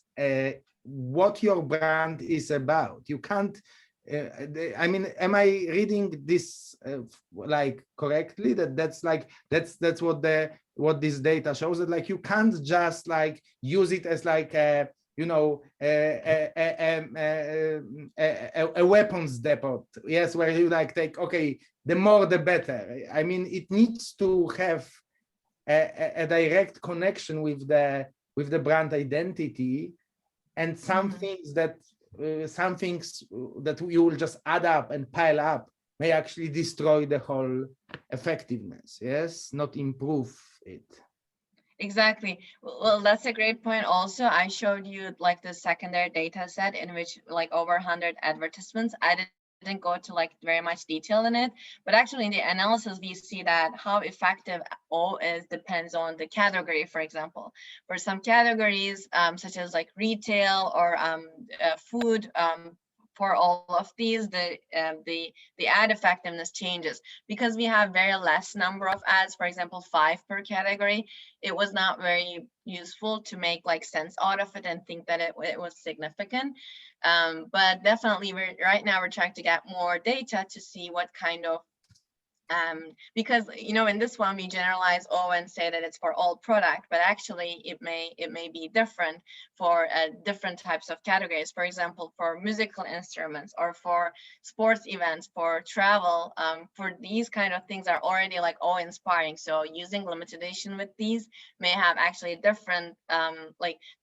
what your brand is about. You can't, I mean, am I reading this like correctly? That's what this data shows, that like you can't just like use it as like a a weapons depot, yes, where you like take, okay, the more the better. I mean, it needs to have a direct connection with the brand identity, and some things that you will just add up and pile up may actually destroy the whole effectiveness, yes, not improve it. Exactly. Well, that's a great point. Also, I showed you like the secondary data set in which like over 100 advertisements. I didn't go to like very much detail in it, but actually in the analysis, we see that how effective O is depends on the category. For example, for some categories, such as like retail or food, for all of these, the ad effectiveness changes because we have very less number of ads, for example, 5 per category. It was not very useful to make like sense out of it and think that it was significant. But definitely right now we're trying to get more data to see what kind of because in this one we generalize and say that it's for all product, but actually it may be different for different types of categories. For example, for musical instruments or for sports events, for travel, for these kind of things are already like inspiring. So using limited edition with these may have actually different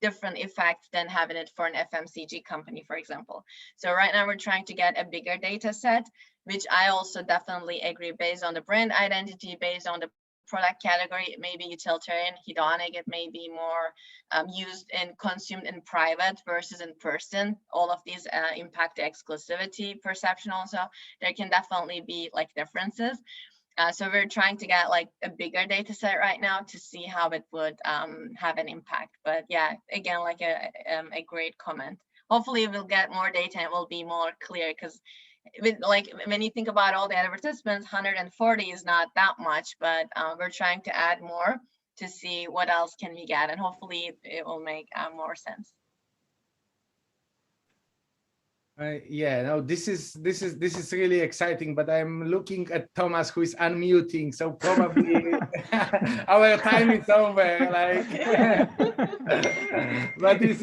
different effects than having it for an FMCG company, for example. So right now we're trying to get a bigger data set, which I also definitely agree, based on the brand identity, based on the product category. It may be utilitarian, hedonic, it may be more used and consumed in private versus in person. All of these impact the exclusivity perception also. There can definitely be like differences. So we're trying to get like a bigger data set right now to see how it would have an impact. But yeah, again, like a great comment. Hopefully we'll get more data and it will be more clear, because like when you think about all the advertisements, 140 is not that much, but we're trying to add more to see what else can we get, and hopefully it will make more sense. Yeah, no, this is really exciting, but I'm looking at Thomas, who is unmuting, so probably our time is over. Like, but this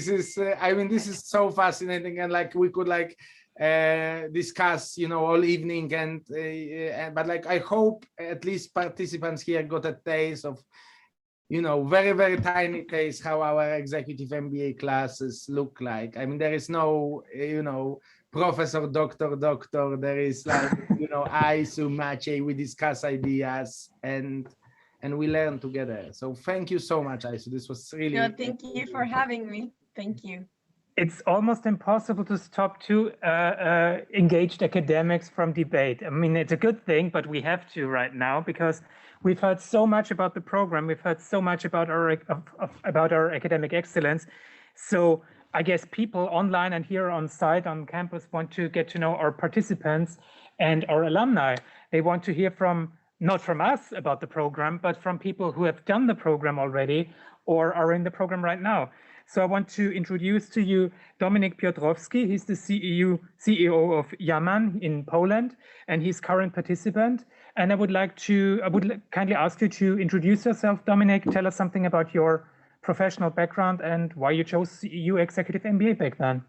is I mean, this is so fascinating, and like we could like discuss, all evening, and but like I hope at least participants here got a taste of, very, very tiny taste how our executive MBA classes look like. I mean, there is no, professor, doctor. There is like, Aysu, Maciej, we discuss ideas and we learn together. So thank you so much, Aysu. This was really. No, thank you for having me. Thank you. It's almost impossible to stop two engaged academics from debate. I mean, it's a good thing, but we have to right now, because we've heard so much about the program. We've heard so much about our academic excellence. So I guess people online and here on site on campus want to get to know our participants and our alumni. They want to hear not from us about the program, but from people who have done the program already or are in the program right now. So I want to introduce to you Dominik Piotrowski. He's the CEO of Yaman in Poland, and he's current participant. And I would kindly ask you to introduce yourself, Dominik. Tell us something about your professional background and why you chose CEU Executive MBA back then.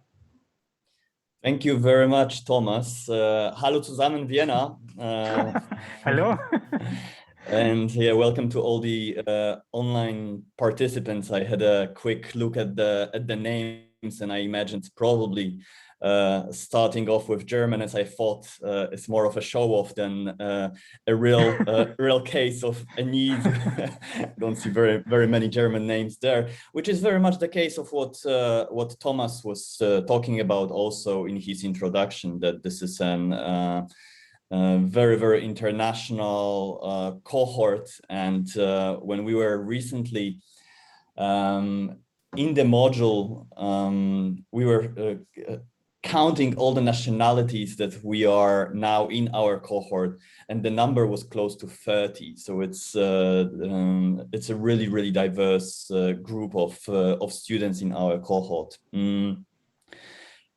Thank you very much, Thomas. Hallo zusammen, Vienna. Hello. And yeah, welcome to all the online participants. I had a quick look at the names, and I imagine it's probably starting off with German, as I thought it's more of a show-off than a real case of a need. Don't see very many German names there, which is very much the case of what Thomas was talking about also in his introduction, that this is an very international cohort. And when we were recently in the module, we were counting all the nationalities that we are now in our cohort, and the number was close to 30. So it's a really diverse group of students in our cohort. When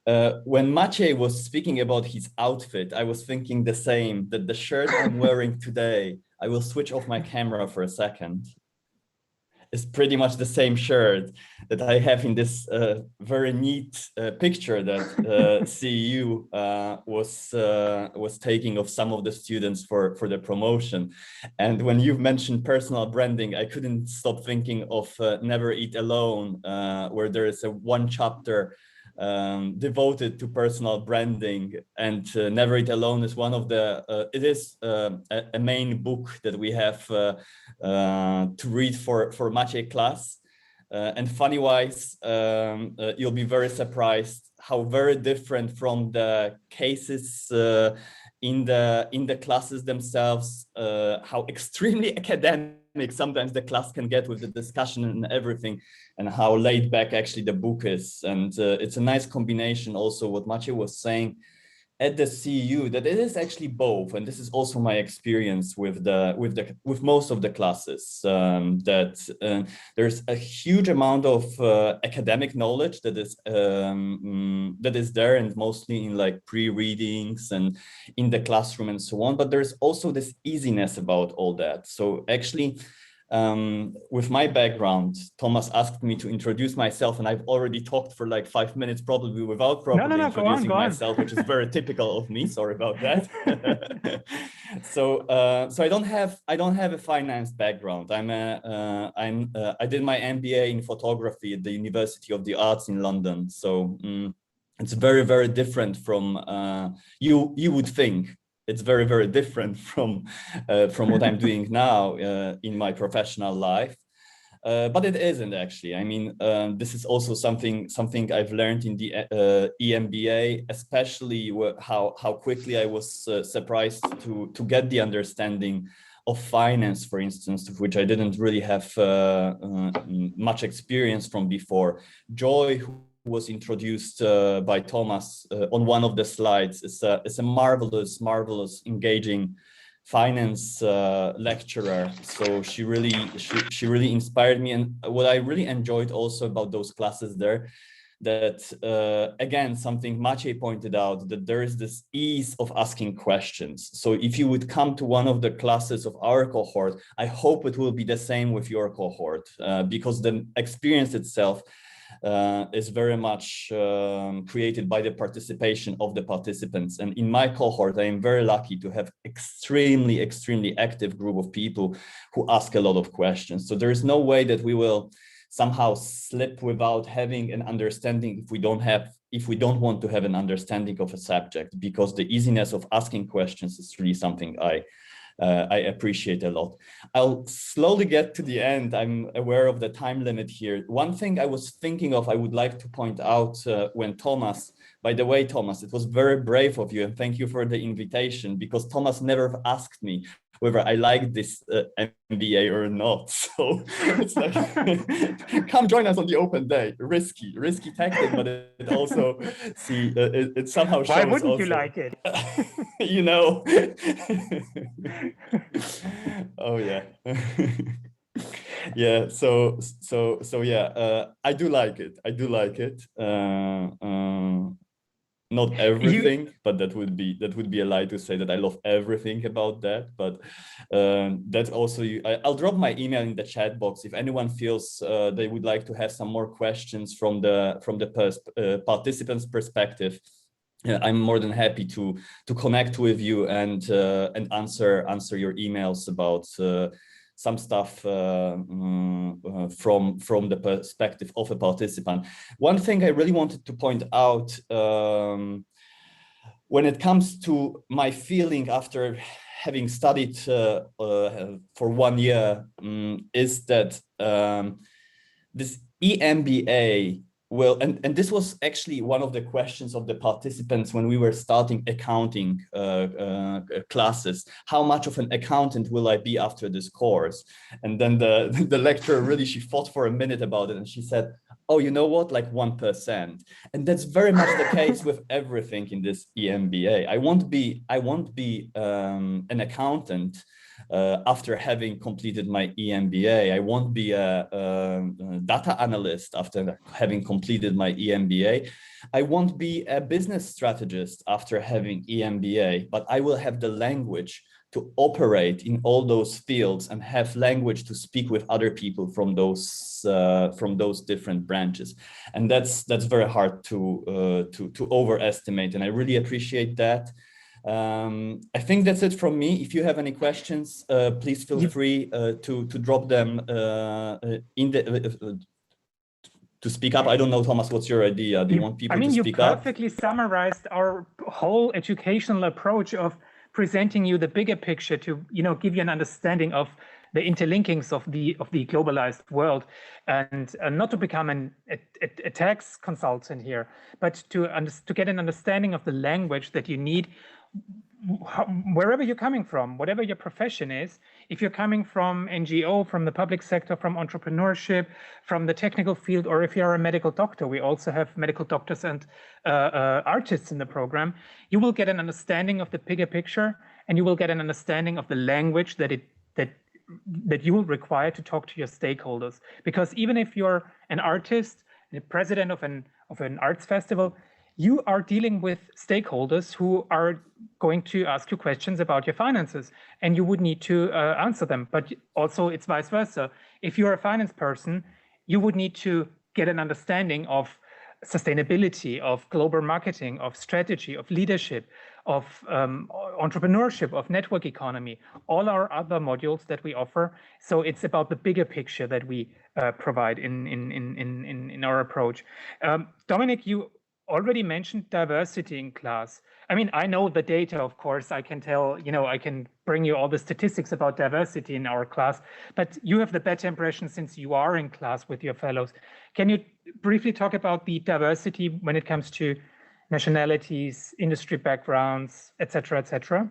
Maciej was speaking about his outfit, I was thinking the same, that the shirt I'm wearing today, I will switch off my camera for a second. Is pretty much the same shirt that I have in this very neat picture that CEU was taking of some of the students for the promotion. And when you've mentioned personal branding, I couldn't stop thinking of Never Eat Alone, where there is one chapter devoted to personal branding, and Never Eat Alone is one of the it is a main book that we have to read for Maciej class, and funny wise, you'll be very surprised how very different from the cases in the classes themselves, how extremely academic sometimes the class can get with the discussion and everything, and how laid back actually the book is. And it's a nice combination also what Maciej was saying at the CEU, that it is actually both, and this is also my experience with most of the classes, that there's a huge amount of academic knowledge that is there, and mostly in like pre-readings and in the classroom and so on, but there's also this easiness about all that. So actually, with my background, Thomas asked me to introduce myself, and I've already talked for like 5 minutes, probably without properly introducing myself, which is very typical of me. Sorry about that. So I don't have a finance background. I did my MBA in photography at the University of the Arts in London. So it's very different from you would think. It's very different from what I'm doing now in my professional life, but it isn't actually. I mean, this is also something I've learned in the EMBA, especially how quickly I was surprised to get the understanding of finance, for instance, of which I didn't really have much experience from before. Joy, who was introduced by Thomas on one of the slides, is a marvelous, engaging finance lecturer. So she really inspired me. And what I really enjoyed also about those classes there, that again, something Maciej pointed out, that there is this ease of asking questions. So if you would come to one of the classes of our cohort, I hope it will be the same with your cohort, because the experience itself is very much created by the participation of the participants. And in my cohort, I am very lucky to have extremely active group of people who ask a lot of questions. So there is no way that we will somehow slip without having an understanding if we don't want to have an understanding of a subject, because the easiness of asking questions is really something I appreciate a lot. I'll slowly get to the end. I'm aware of the time limit here. One thing I was thinking of, I would like to point out when Thomas, by the way, Thomas, it was very brave of you, and thank you for the invitation, because Thomas never asked me whether I like this MBA or not. So it's like, come join us on the open day. Risky tactic, but it also, it somehow shows. Why wouldn't also, you like it? You know. Oh yeah. Yeah. So yeah. I do like it. Not everything, but that would be a lie to say that I love everything about that. But that's also, I'll drop my email in the chat box if anyone feels they would like to have some more questions from the participants' perspective. I'm more than happy to connect with you and answer your emails about some stuff from the perspective of a participant. One thing I really wanted to point out when it comes to my feeling after having studied for 1 year is that this EMBA will, and this was actually one of the questions of the participants when we were starting accounting classes. How much of an accountant will I be after this course? And then the lecturer really, she thought for a minute about it and she said, oh, you know what, like 1%. And that's very much the case with everything in this EMBA. I won't be an accountant after having completed my EMBA. I won't be a data analyst after having completed my EMBA. I won't be a business strategist after having EMBA, but I will have the language to operate in all those fields and have language to speak with other people from those different branches. And that's very hard to overestimate. And I really appreciate that. I think that's it from me. If you have any questions, please feel free to drop them in the to speak up. I don't know, Thomas, what's your idea? Do you want people to speak up? You perfectly summarized our whole educational approach of presenting you the bigger picture to, give you an understanding of the interlinkings of the globalized world, and not to become a tax consultant here, but to get an understanding of the language that you need wherever you're coming from, whatever your profession is. If you're coming from NGO, from the public sector, from entrepreneurship, from the technical field, or if you're a medical doctor, we also have medical doctors and artists in the program, you will get an understanding of the bigger picture, and you will get an understanding of the language that you will require to talk to your stakeholders. Because even if you're an artist, the president of an arts festival, you are dealing with stakeholders who are going to ask you questions about your finances, and you would need to answer them. But also it's vice versa. If you're a finance person, you would need to get an understanding of sustainability, of global marketing, of strategy, of leadership, of entrepreneurship, of network economy, all our other modules that we offer. So it's about the bigger picture that we provide in our approach. Dominic, you already mentioned diversity in class. I mean, I know the data, of course. I can tell, I can bring you all the statistics about diversity in our class, but you have the better impression since you are in class with your fellows. Can you briefly talk about the diversity when it comes to nationalities, industry backgrounds, et cetera, et cetera?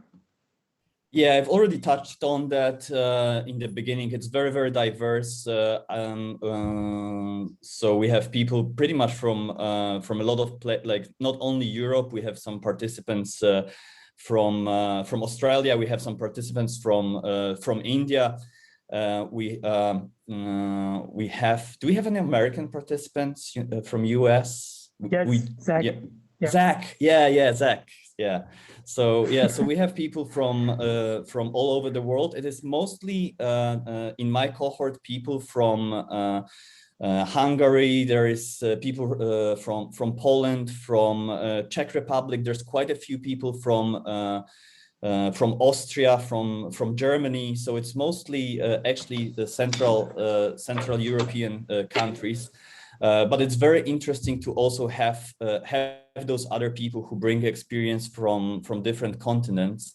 Yeah, I've already touched on that in the beginning. It's very, very diverse. So we have people pretty much from a lot of like not only Europe. We have some participants from Australia. We have some participants from India. We have. Do we have any American participants from US? Yes, Zach. Yeah. Yeah. Zach. Yeah, Zach. Yeah. So we have people from all over the world. It is mostly in my cohort people from Hungary. There is people from Poland, from Czech Republic. There's quite a few people from Austria, from Germany. So it's mostly actually the Central European countries. But it's very interesting to also have those other people who bring experience from different continents.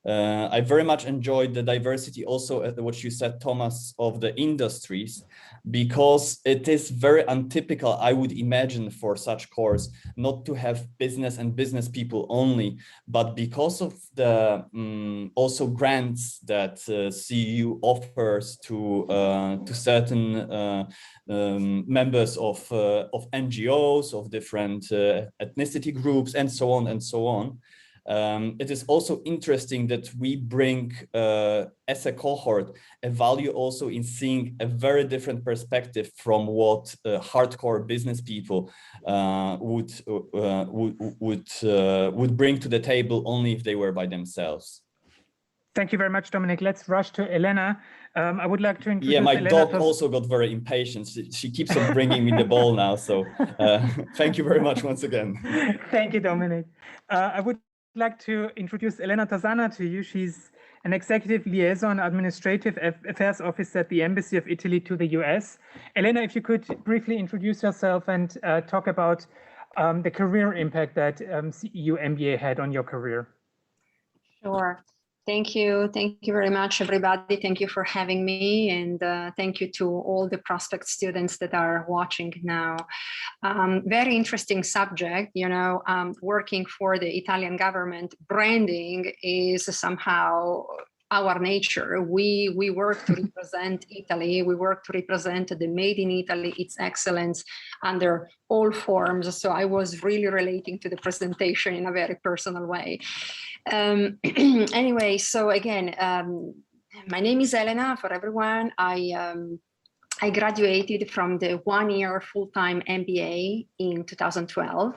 I very much enjoyed the diversity also at what you said, Thomas, of the industries, because it is very untypical, I would imagine, for such course, not to have business and business people only, but because of the also grants that CEU offers to certain members of NGOs, of different ethnicity groups, and so on and so on. It is also interesting that we bring, as a cohort, a value also in seeing a very different perspective from what hardcore business people would bring to the table only if they were by themselves. Thank you very much, Dominic. Let's rush to Elena. I would like to introduce. Yeah, my Elena dog also got very impatient. She keeps on bringing me the ball now. So thank you very much once again. Thank you, Dominic. I would like to introduce Elena Tazana to you. She's an executive liaison administrative affairs officer at the Embassy of Italy to the US. Elena, if you could briefly introduce yourself and talk about the career impact that CEU MBA had on your career. Sure. Thank you. Thank you very much, everybody. Thank you for having me. And thank you to all the prospect students that are watching now. Very interesting subject, you know, working for the Italian government, branding is somehow our nature. We work to represent Italy. We work to represent the made in Italy, its excellence under all forms. So I was really relating to the presentation in a very personal way. Anyway, so again, my name is Elena for everyone. I graduated from the one-year full-time MBA in 2012.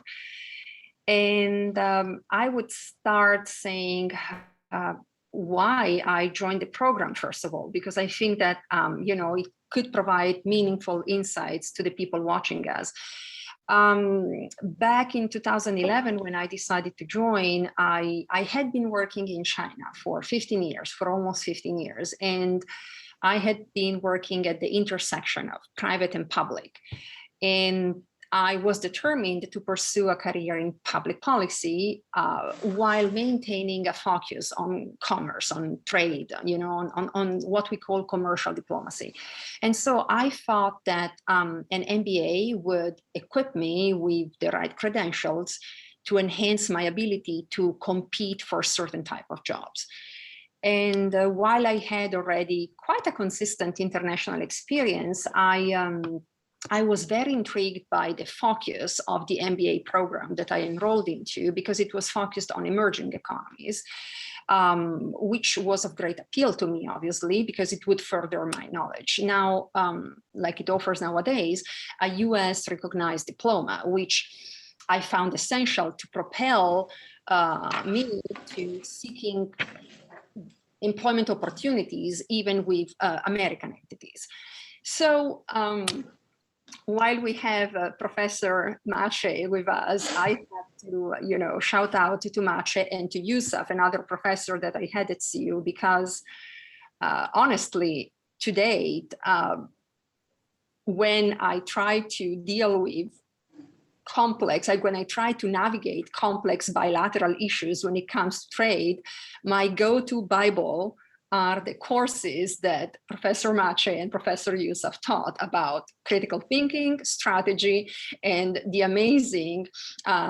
And I would start saying why I joined the program, first of all, because I think that, you know, it could provide meaningful insights to the people watching us. Back in 2011, when I decided to join, I had been working in China for 15 years, for almost 15 years. And I had been working at the intersection of private and public. And I was determined to pursue a career in public policy while maintaining a focus on commerce, on trade, you know, on what we call commercial diplomacy. And so I thought that an MBA would equip me with the right credentials to enhance my ability to compete for certain type of jobs. And while I had already quite a consistent international experience, I was very intrigued by the focus of the MBA program that I enrolled into, because it was focused on emerging economies, which was of great appeal to me, obviously, because it would further my knowledge. Now, like it offers nowadays, a US recognized diploma, which I found essential to propel me to seeking employment opportunities, even with American entities. So, while we have Professor Mace with us, I have to, you know, shout out to Mace and to Yusuf, another professor that I had at CEU, because honestly, to date, when I try to deal with when I try to navigate complex bilateral issues when it comes to trade, my go-to Bible are the courses that Professor Mace and Professor Yusuf taught about critical thinking, strategy, and the amazing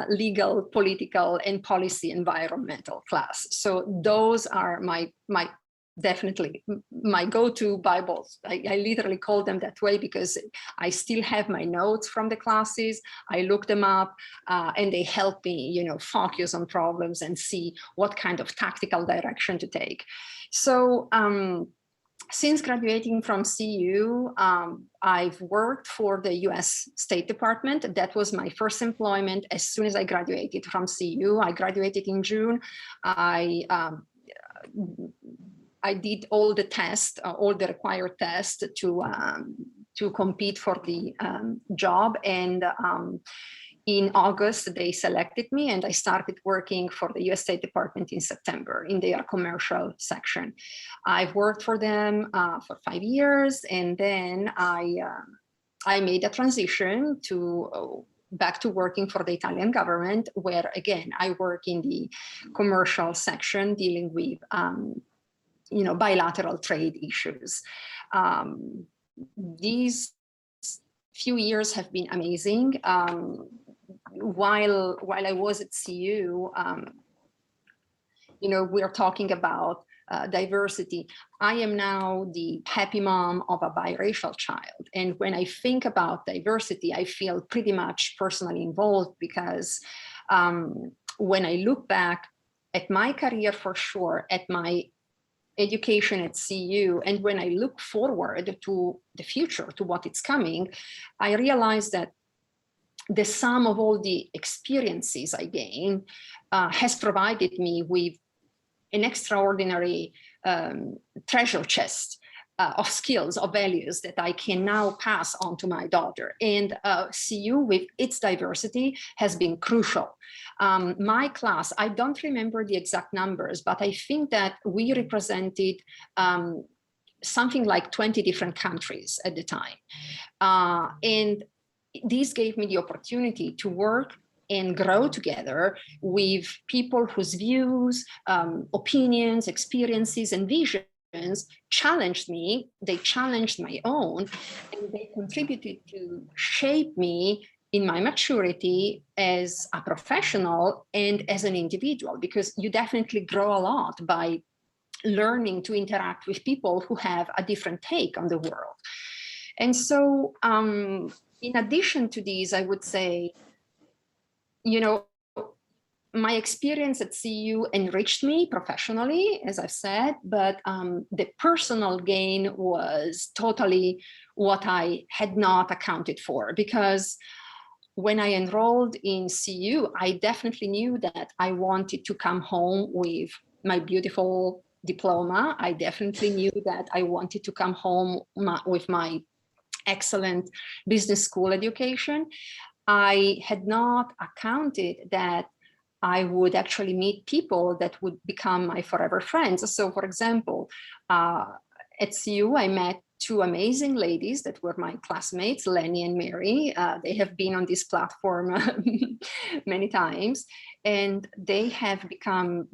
legal, political, and policy environmental class. So those are definitely my go-to Bibles. I literally call them that way because I still have my notes from the classes. I look them up and they help me, you know, focus on problems and see what kind of tactical direction to take. So since graduating from CEU, I've worked for the US State Department. That was my first employment as soon as I graduated from CEU. I graduated in June. I did all the tests, all the required tests to compete for the job. And in August, they selected me and I started working for the US State Department in September in their commercial section. I've worked for them for 5 years, and then I made a transition to back to working for the Italian government, where again, I work in the commercial section dealing with you know, bilateral trade issues. These few years have been amazing. While I was at CEU, you know, we're talking about diversity. I am now the happy mom of a biracial child. And when I think about diversity, I feel pretty much personally involved, because when I look back at my career, for sure, at my education at CEU, and when I look forward to the future, to what is coming, I realize that the sum of all the experiences I gained has provided me with an extraordinary treasure chest of skills, of values that I can now pass on to my daughter. And CEU, with its diversity, has been crucial. My class, I don't remember the exact numbers, but I think that we represented something like 20 different countries at the time. And this gave me the opportunity to work and grow together with people whose views, opinions, experiences, and visions challenged me. They challenged my own, and they contributed to shape me in my maturity as a professional and as an individual, because you definitely grow a lot by learning to interact with people who have a different take on the world. And so in addition to these, I would say, my experience at CEU enriched me professionally, as I've said, but the personal gain was totally what I had not accounted for, because when I enrolled in CEU, I definitely knew that I wanted to come home with my beautiful diploma. I definitely knew that I wanted to come home with my excellent business school education. I had not accounted that I would actually meet people that would become my forever friends. So for example, at CEU, I met two amazing ladies that were my classmates, Lenny and Mary. They have been on this platform many times, and they have become,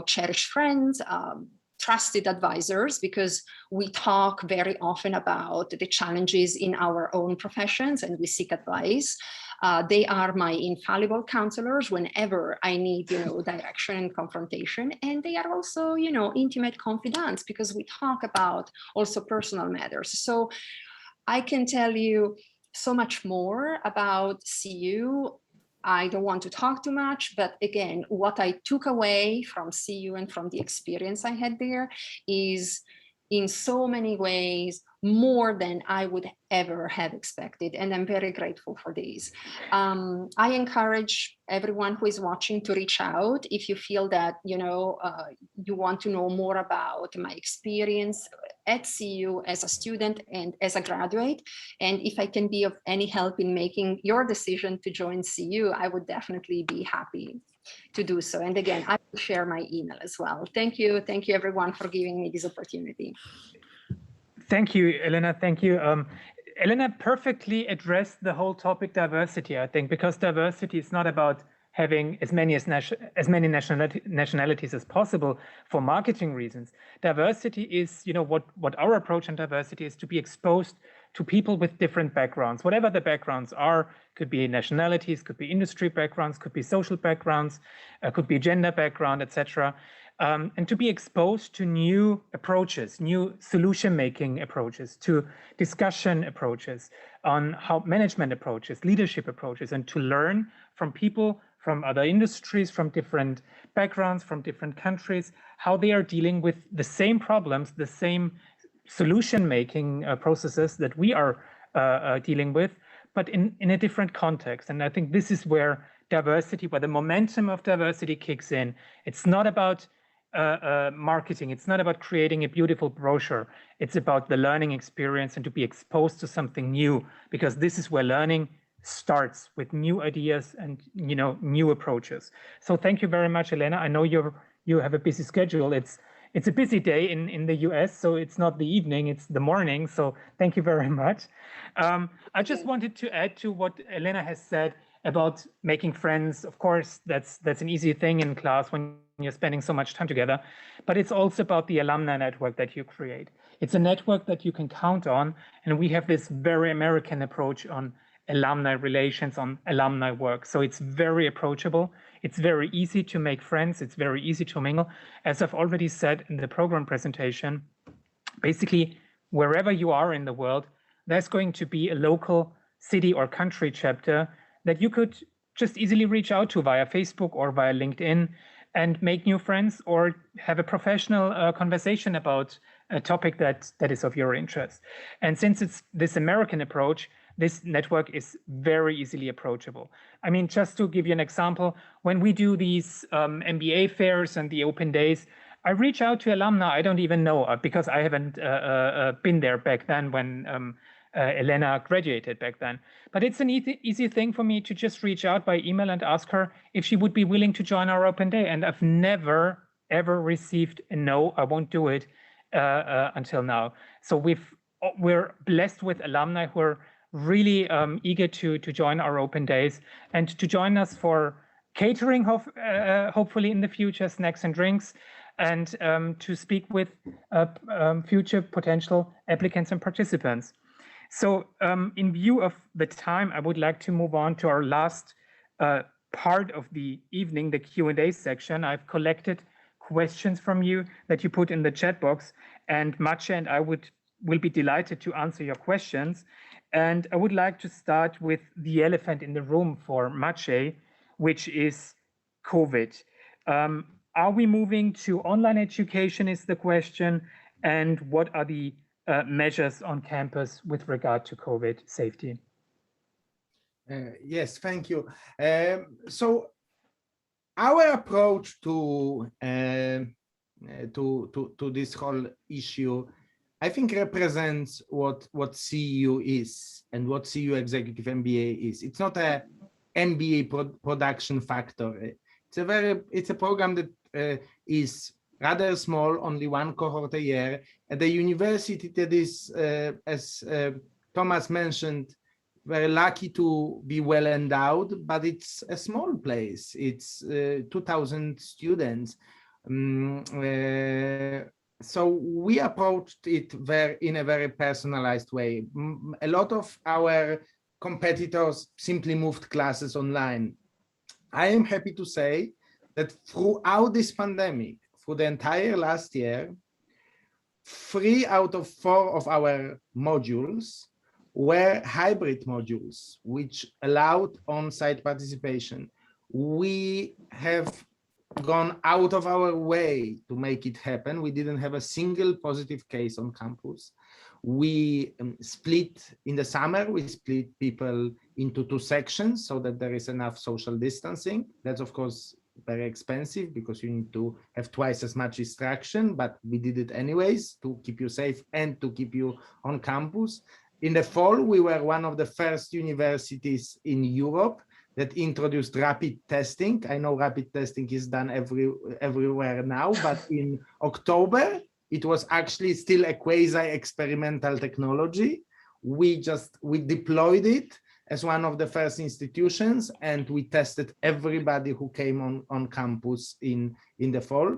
cherished friends, trusted advisors, because we talk very often about the challenges in our own professions and we seek advice. They are my infallible counselors whenever I need, direction and confrontation. And they are also, intimate confidants, because we talk about also personal matters. So I can tell you so much more about CEU. I don't want to talk too much, but again, what I took away from CEU and from the experience I had there is in so many ways more than I would ever have expected. And I'm very grateful for these. I encourage everyone who is watching to reach out if you feel that, you want to know more about my experience at CEU as a student and as a graduate. And if I can be of any help in making your decision to join CEU, I would definitely be happy to do so. And again, I will share my email as well. Thank you. Thank you everyone for giving me this opportunity. Thank you, Elena. Thank you. Elena perfectly addressed the whole topic diversity, I think, because diversity is not about having as many nationalities as possible for marketing reasons. Diversity is, what our approach on diversity is, to be exposed to people with different backgrounds, whatever the backgrounds are. Could be nationalities, could be industry backgrounds, could be social backgrounds, could be gender background, etc. And to be exposed to new approaches, new solution-making approaches, to discussion approaches, on how management approaches, leadership approaches, and to learn from people from other industries, from different backgrounds, from different countries, how they are dealing with the same problems, the same solution-making processes that we are dealing with, but in a different context. And I think this is where diversity, where the momentum of diversity kicks in. It's not about marketing. It's not about creating a beautiful brochure. It's about the learning experience and to be exposed to something new, because this is where learning starts, with new ideas and new approaches. So thank you very much, Elena. I know you have a busy schedule. It's a busy day in the US, so it's not the evening, it's the morning. So thank you very much. I just wanted to add to what Elena has said about making friends. Of course, that's an easy thing in class when you're spending so much time together, but it's also about the alumni network that you create. It's a network that you can count on, and we have this very American approach on alumni relations, on alumni work. So it's very approachable. It's very easy to make friends. It's very easy to mingle. As I've already said in the program presentation, basically, wherever you are in the world, there's going to be a local city or country chapter that you could just easily reach out to via Facebook or via LinkedIn and make new friends, or have a professional conversation about a topic that is of your interest. And since it's this American approach, this network is very easily approachable. I mean, just to give you an example, when we do these MBA fairs and the open days, I reach out to alumni I don't even know because I haven't been there back then when Elena graduated back then. But it's an easy thing for me to just reach out by email and ask her if she would be willing to join our open day. And I've never, ever received a no, I won't do it until now. So we're blessed with alumni who are really eager to join our open days and to join us for catering, hopefully in the future, snacks and drinks, and to speak with future potential applicants and participants. So in view of the time, I would like to move on to our last part of the evening, the Q&A section. I've collected questions from you that you put in the chat box, and Maciej and I will be delighted to answer your questions. And I would like to start with the elephant in the room for Maciej, which is COVID. Are we moving to online education is the question, and what are the measures on campus with regard to COVID safety? Yes, thank you. So our approach to this whole issue, I think, represents what CEU is and what CEU Executive MBA is. It's not a MBA production factory. It's a program that is rather small, only one cohort a year. At the university that is, as Thomas mentioned, very lucky to be well endowed, but it's a small place. It's 2,000 students. So we approached it in a very personalized way. A lot of our competitors simply moved classes online. I am happy to say that throughout this pandemic, through the entire last year, 3 out of 4 of our modules were hybrid modules, which allowed on-site participation. We have gone out of our way to make it happen. We didn't have a single positive case on campus. We split in the summer, we split people into 2 sections so that there is enough social distancing. That's of course very expensive because you need to have twice as much instruction, but we did it anyways to keep you safe and to keep you on campus. In the fall, we were one of the first universities in Europe that introduced rapid testing. I know rapid testing is done everywhere now, but in October, it was actually still a quasi-experimental technology. We deployed it as one of the first institutions, and we tested everybody who came on campus in the fall.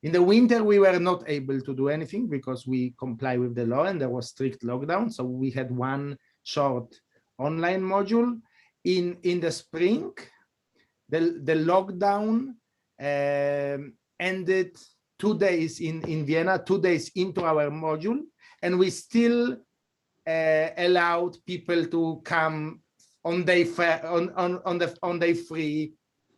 In the winter, we were not able to do anything because we comply with the law and there was strict lockdown. So we had one short online module. In the spring, the lockdown ended 2 days in Vienna, 2 days into our module, and we still allowed people to come on day 3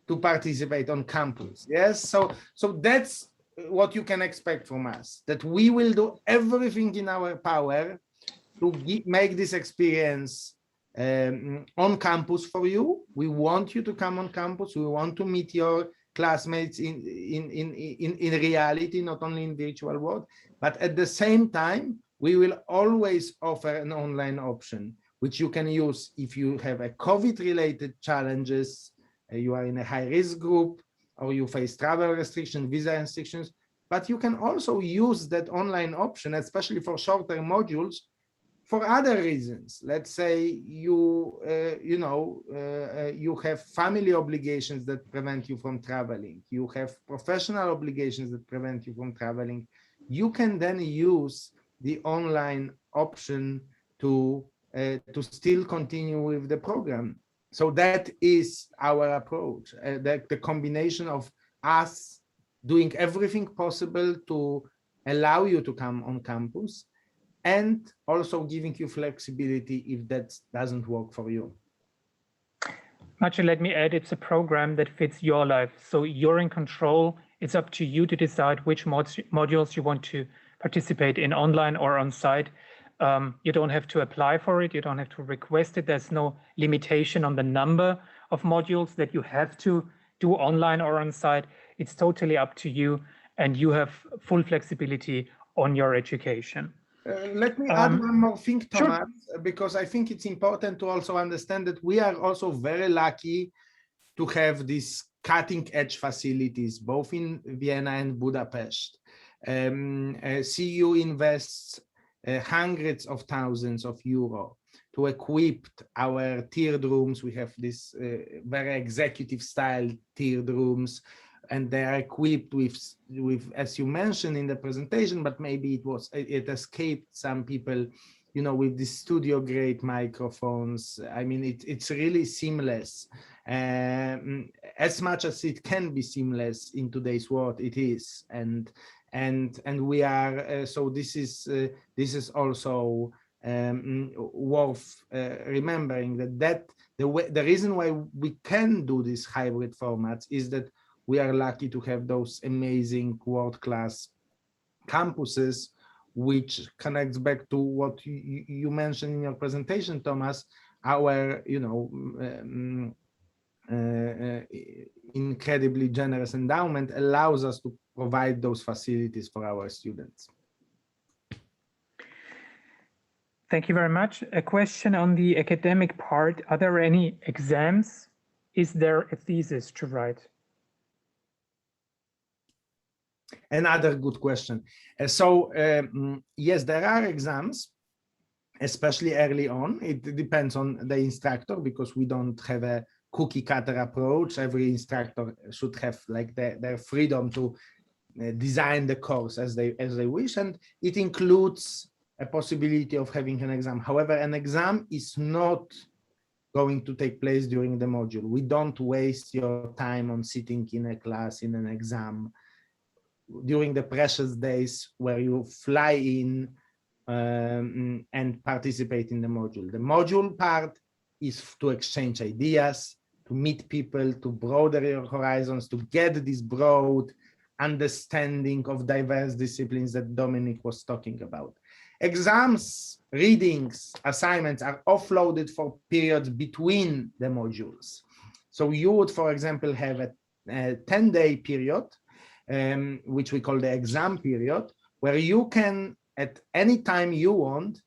to participate on campus. Yes, so that's what you can expect from us, that we will do everything in our power to make this experience on campus for you. We want you to come on campus. We want to meet your classmates in reality, not only in virtual world, but at the same time, we will always offer an online option, which you can use if you have a COVID-related challenges, you are in a high-risk group, or you face travel restrictions, visa restrictions, but you can also use that online option, especially for shorter modules, for other reasons. Let's say you have family obligations that prevent you from traveling. You have professional obligations that prevent you from traveling. You can then use the online option to still continue with the program. So that is our approach, the combination of us doing everything possible to allow you to come on campus and also giving you flexibility if that doesn't work for you. Maciej, let me add, it's a program that fits your life. So you're in control. It's up to you to decide which modules you want to participate in, online or on site. You don't have to apply for it. You don't have to request it. There's no limitation on the number of modules that you have to do online or on site. It's totally up to you. and you have full flexibility on your education. Let me add one more thing, Sure. Thomas, because I think it's important to also understand that we are also very lucky to have these cutting-edge facilities, both in Vienna and Budapest. CEU invests hundreds of thousands of euro to equip our tiered rooms. We have this very executive-style tiered rooms, and they are equipped with, as you mentioned in the presentation, but maybe it escaped some people, you know, with the studio grade microphones. I mean, it's really seamless. As much as it can be seamless in today's world, it is. And we are, so this is also worth remembering that the reason why we can do these hybrid formats is that we are lucky to have those amazing world-class campuses, which connects back to what you mentioned in your presentation, Thomas. Our, you know, incredibly generous endowment allows us to provide those facilities for our students. Thank you very much. A question on the academic part. Are there any exams? Is there a thesis to write? Another good question. Yes, there are exams, especially early on. It depends on the instructor, because we don't have a cookie cutter approach. Every instructor should have like their freedom to design the course as they wish, and it includes a possibility of having an exam. However, an exam is not going to take place during the module. We don't waste your time on sitting in a class in an exam during the precious days where you fly in and participate in the module. The module part is to exchange ideas, to meet people, to broaden your horizons, to get this broad understanding of diverse disciplines that Dominic was talking about. Exams, readings, assignments are offloaded for periods between the modules. So you would, for example, have a 10-day period, which we call the exam period, where you can, at any time you want,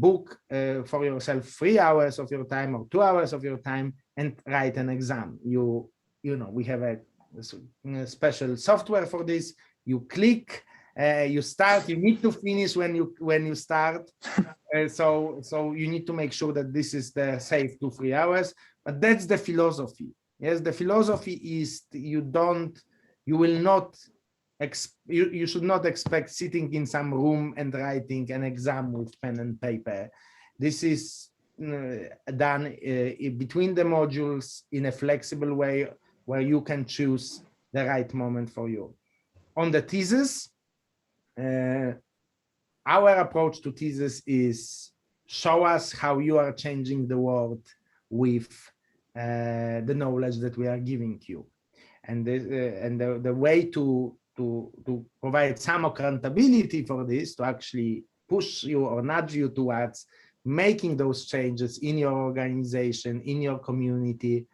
book for yourself 3 hours of your time or 2 hours of your time and write an exam. You know, we have a special software for this. You click, you start. You need to finish when you start. So you need to make sure that this is the safe 2-3 hours. But that's the philosophy. Yes, the philosophy is you should not expect sitting in some room and writing an exam with pen and paper. This is done between the modules in a flexible way where you can choose the right moment for you. On the thesis, our approach to thesis is show us how you are changing the world with the knowledge that we are giving you. And the way to provide some accountability for this, to actually push you or nudge you towards making those changes in your organization, in your community,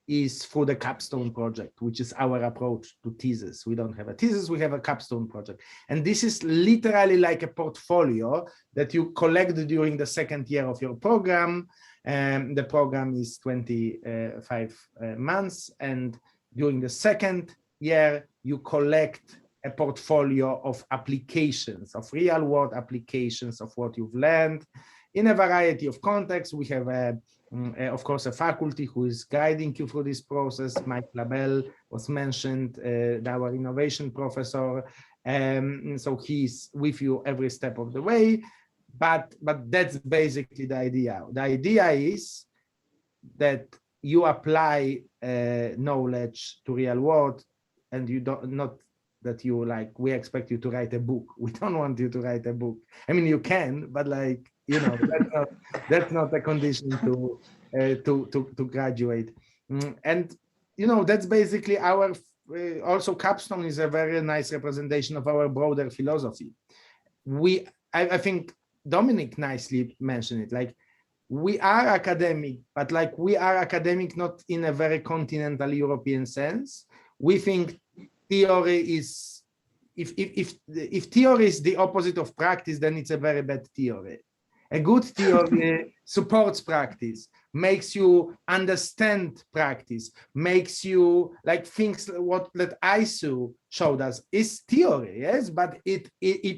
is through the capstone project, which is our approach to thesis. We don't have a thesis, we have a capstone project. And this is literally like a portfolio that you collect during the second year of your program. The program is 25 months, and during the second year, you collect a portfolio of applications, of real world applications of what you've learned in a variety of contexts. We have, of course, a faculty who is guiding you through this process. Mike Lammel was mentioned, our innovation professor. So he's with you every step of the way. But that's basically the idea. The idea is that you apply knowledge to real world, and you don't, not that you like, we expect you to write a book. We don't want you to write a book. I mean, you can, but like, you know, that's not a condition to graduate. And you know, that's basically our. Also, capstone is a very nice representation of our broader philosophy. I think Dominic nicely mentioned it. Like, we are academic, but like we are academic not in a very continental European sense. We think theory is, if theory is the opposite of practice, then it's a very bad theory. A good theory supports practice, makes you understand practice, makes you like things what that Aysu showed us is theory, yes, but it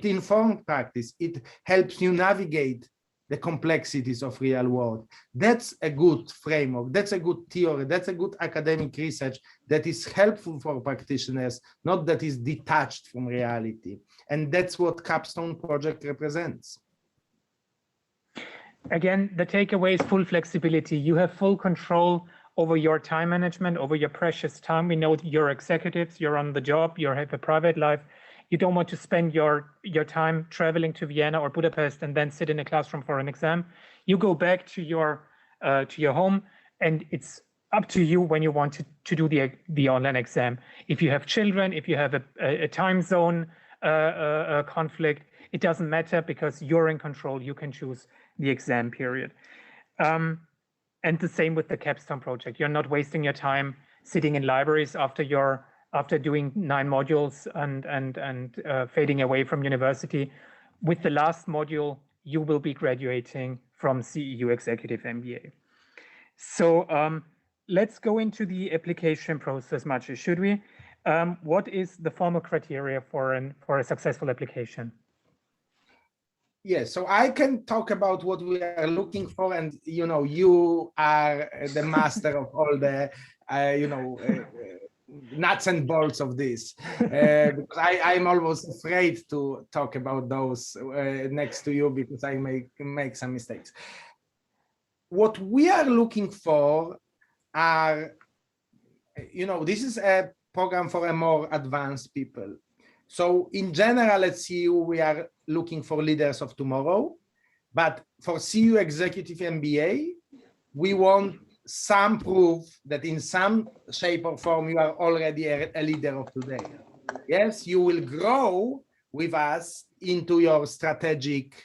informed practice. It helps you navigate the complexities of real world. That's a good framework. That's a good theory. That's a good academic research that is helpful for practitioners, not that is detached from reality. And that's what Capstone project represents. Again, the takeaway is full flexibility. You have full control over your time management, over your precious time. We know you're executives, you're on the job, you have a private life. You don't want to spend your time traveling to Vienna or Budapest and then sit in a classroom for an exam. You go back to your home, and it's up to you when you want to do the online exam. If you have children, if you have a time zone conflict, it doesn't matter because you're in control. You can choose the exam period. And the same with the Capstone project. You're not wasting your time sitting in libraries after doing 9 modules and fading away from university. With the last module, you will be graduating from CEU Executive MBA. So let's go into the application process, Maciej, should we? What is the formal criteria for a successful application? Yes, so I can talk about what we are looking for, and you are the master of all the nuts and bolts of this. Because I'm almost afraid to talk about those next to you because I make some mistakes. What we are looking for are, this is a program for a more advanced people. So in general at CEU, we are looking for leaders of tomorrow, but for CEU Executive MBA, we want some proof that in some shape or form you are already a leader of today. Yes, you will grow with us into your strategic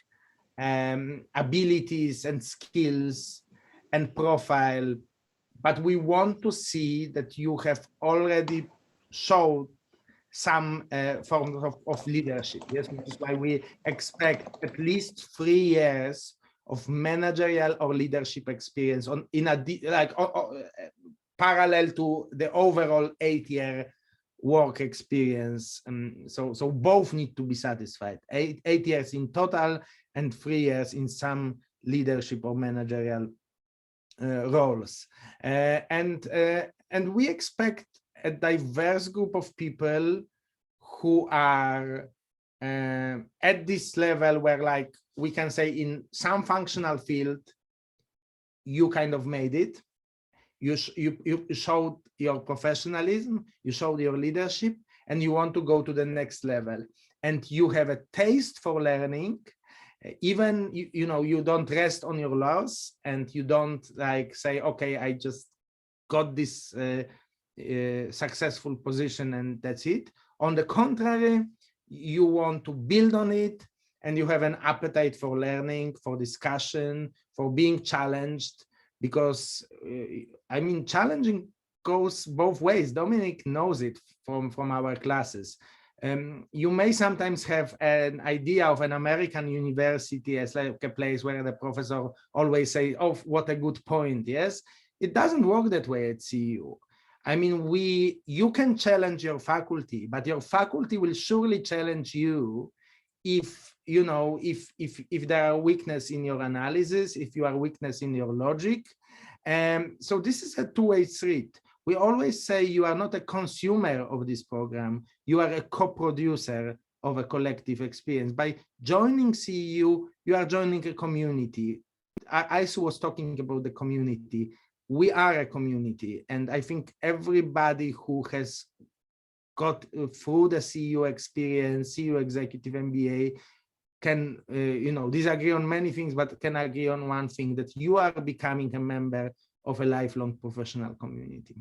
abilities and skills and profile, but we want to see that you have already showed some form of leadership. Yes, which is why we expect at least 3 years of managerial or leadership experience parallel to the overall 8-year work experience. So both need to be satisfied. 8 years in total and 3 years in some leadership or managerial roles. And we expect a diverse group of people who are at this level where, like, we can say in some functional field, you kind of made it. You showed your professionalism, you showed your leadership, and you want to go to the next level. And you have a taste for learning. Even, you don't rest on your laurels, and you don't like say, okay, I just got this successful position and that's it. On the contrary, you want to build on it, and you have an appetite for learning, for discussion, for being challenged, because I mean, challenging goes both ways. Dominic knows it from our classes. You may sometimes have an idea of an American university as like a place where the professor always say, oh, what a good point. Yes, it doesn't work that way at CEU. I mean, you can challenge your faculty, but your faculty will surely challenge you if there are weakness in your analysis, if you are weakness in your logic. So this is a two-way street. We always say you are not a consumer of this program, you are a co-producer of a collective experience. By joining CEU, you are joining a community. Aysu was talking about the community. We are a community, and I think everybody who has got through the CEU experience, CEU Executive MBA, can disagree on many things, but can agree on one thing, that you are becoming a member of a lifelong professional community.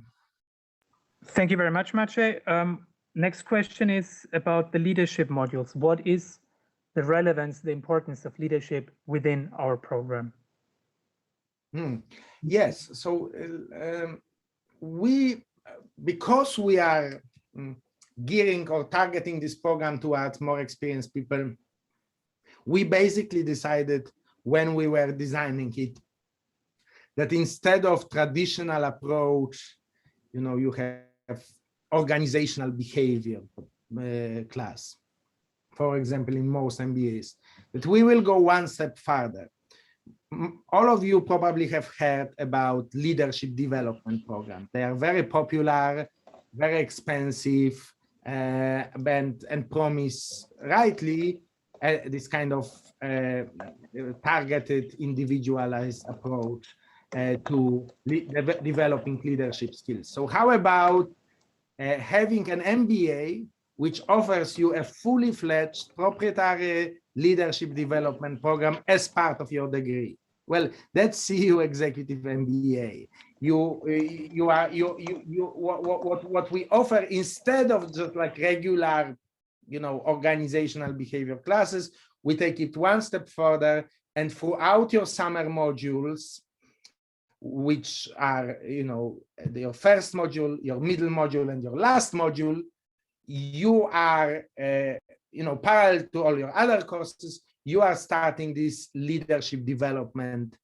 Thank you very much, Maciej. Next question is about the leadership modules. What is the relevance, the importance of leadership within our program? Yes, so because we are gearing or targeting this program towards more experienced people, we basically decided when we were designing it that instead of traditional approach, you have organizational behavior class, for example, in most MBAs, that we will go one step further. All of you probably have heard about leadership development programs. They are very popular, very expensive, and promise rightly this kind of targeted, individualized approach to developing leadership skills. So how about having an MBA which offers you a fully fledged proprietary leadership development program as part of your degree? Well, that's CEU Executive MBA. What we offer, instead of just like regular, organizational behavior classes, we take it one step further, and throughout your summer modules, which are, your first module, your middle module, and your last module, you are, parallel to all your other courses, you are starting this leadership development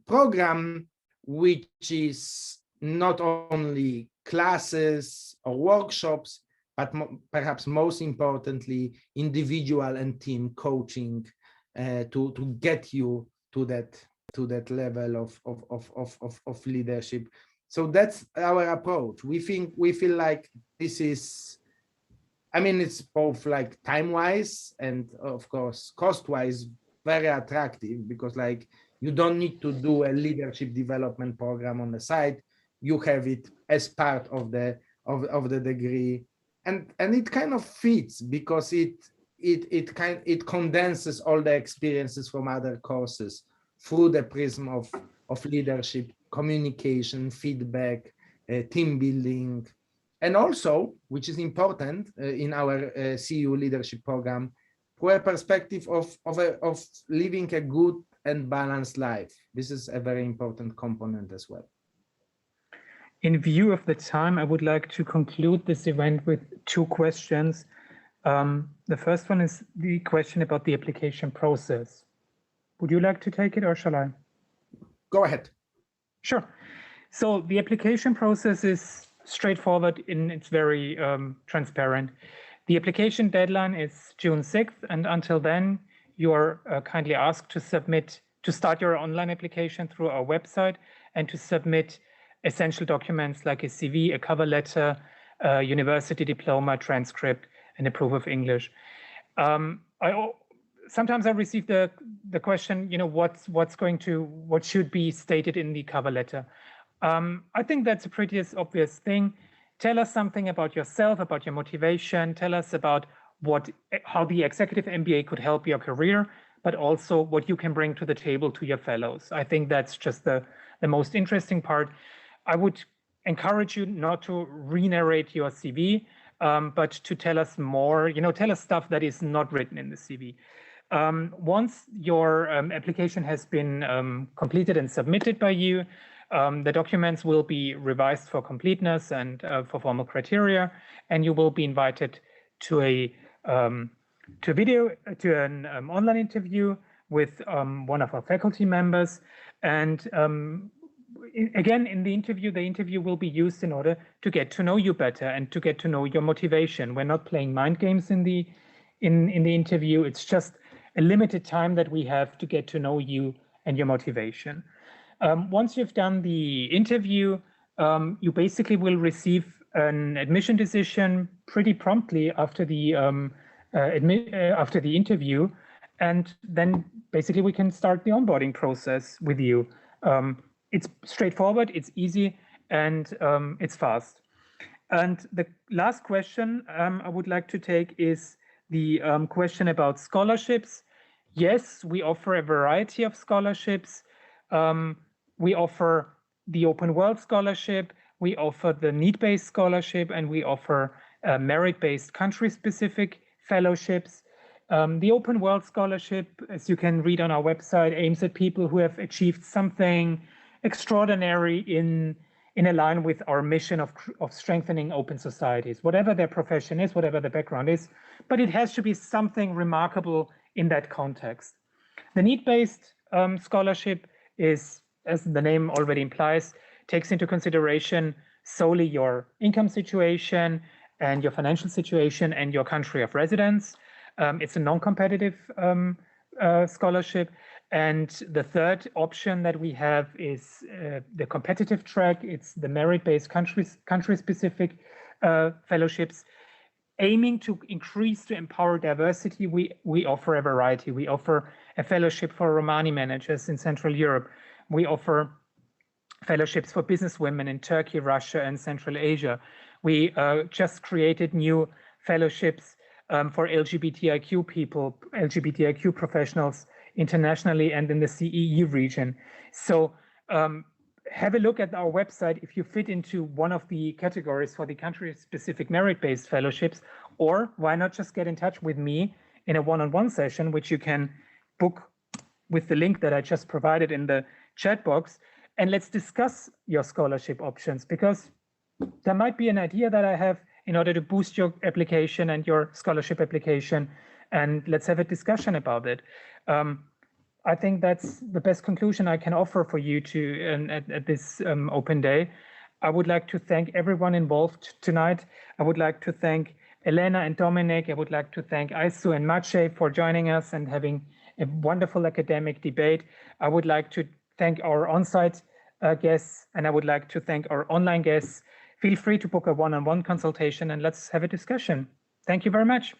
program, which is not only classes or workshops, but perhaps most importantly, individual and team coaching to get you to that level of leadership. So that's our approach. We feel like this is, it's both like time-wise and of course cost-wise very attractive, because like you don't need to do a leadership development program on the side. You have it as part of the degree, and it kind of fits because it condenses all the experiences from other courses through the prism of leadership, communication, feedback, team building. And also, which is important in our CEU leadership program, through a perspective of living a good and balanced life. This is a very important component as well. In view of the time, I would like to conclude this event with two questions. The first one is the question about the application process. Would you like to take it, or shall I? Go ahead. Sure. So the application process is straightforward, and it's very transparent. The application deadline is June 6th, and until then, you are kindly asked to start your online application through our website and to submit essential documents like a CV, a cover letter, a university diploma, transcript, and a proof of English. Sometimes I receive the question, what should be stated in the cover letter? I think that's a pretty obvious thing. Tell us something about yourself, about your motivation. Tell us about how the Executive MBA could help your career, but also what you can bring to the table to your fellows. I think that's just the most interesting part. I would encourage you not to re-narrate your CV, but to tell us more, tell us stuff that is not written in the CV. Once your application has been completed and submitted by you, the documents will be revised for completeness and for formal criteria, and you will be invited to an online interview with one of our faculty members. And again, in the interview will be used in order to get to know you better and to get to know your motivation. We're not playing mind games in the interview. It's just a limited time that we have to get to know you and your motivation. Once you've done the interview, you basically will receive an admission decision pretty promptly after the interview, and then basically we can start the onboarding process with you. It's straightforward, it's easy, and it's fast. And the last question I would like to take is the question about scholarships. Yes, we offer a variety of scholarships. We offer the Open World Scholarship, we offer the need-based scholarship, and we offer merit-based country-specific fellowships. The Open World Scholarship, as you can read on our website, aims at people who have achieved something extraordinary in in line with our mission of strengthening open societies, whatever their profession is, whatever their background is, but it has to be something remarkable in that context. The need-based scholarship is, as the name already implies, takes into consideration solely your income situation and your financial situation and your country of residence. It's a non-competitive scholarship. And the third option that we have is the competitive track. It's the merit-based country-specific fellowships. Aiming to increase, to empower diversity, we offer a variety. We offer a fellowship for Romani managers in Central Europe. We offer fellowships for businesswomen in Turkey, Russia, and Central Asia. We just created new fellowships for LGBTIQ people, LGBTIQ professionals internationally and in the CEU region. So have a look at our website if you fit into one of the categories for the country-specific merit-based fellowships, or why not just get in touch with me in a one-on-one session, which you can book with the link that I just provided in the chat box, and let's discuss your scholarship options, because there might be an idea that I have in order to boost your application and your scholarship application, and let's have a discussion about it. I think that's the best conclusion I can offer for you at this open day. I would like to thank everyone involved tonight. I would like to thank Elena and Dominic. I would like to thank Aysu and Maciej for joining us and having a wonderful academic debate. I would like to thank our on-site guests, and I would like to thank our online guests. Feel free to book a one-on-one consultation and let's have a discussion. Thank you very much.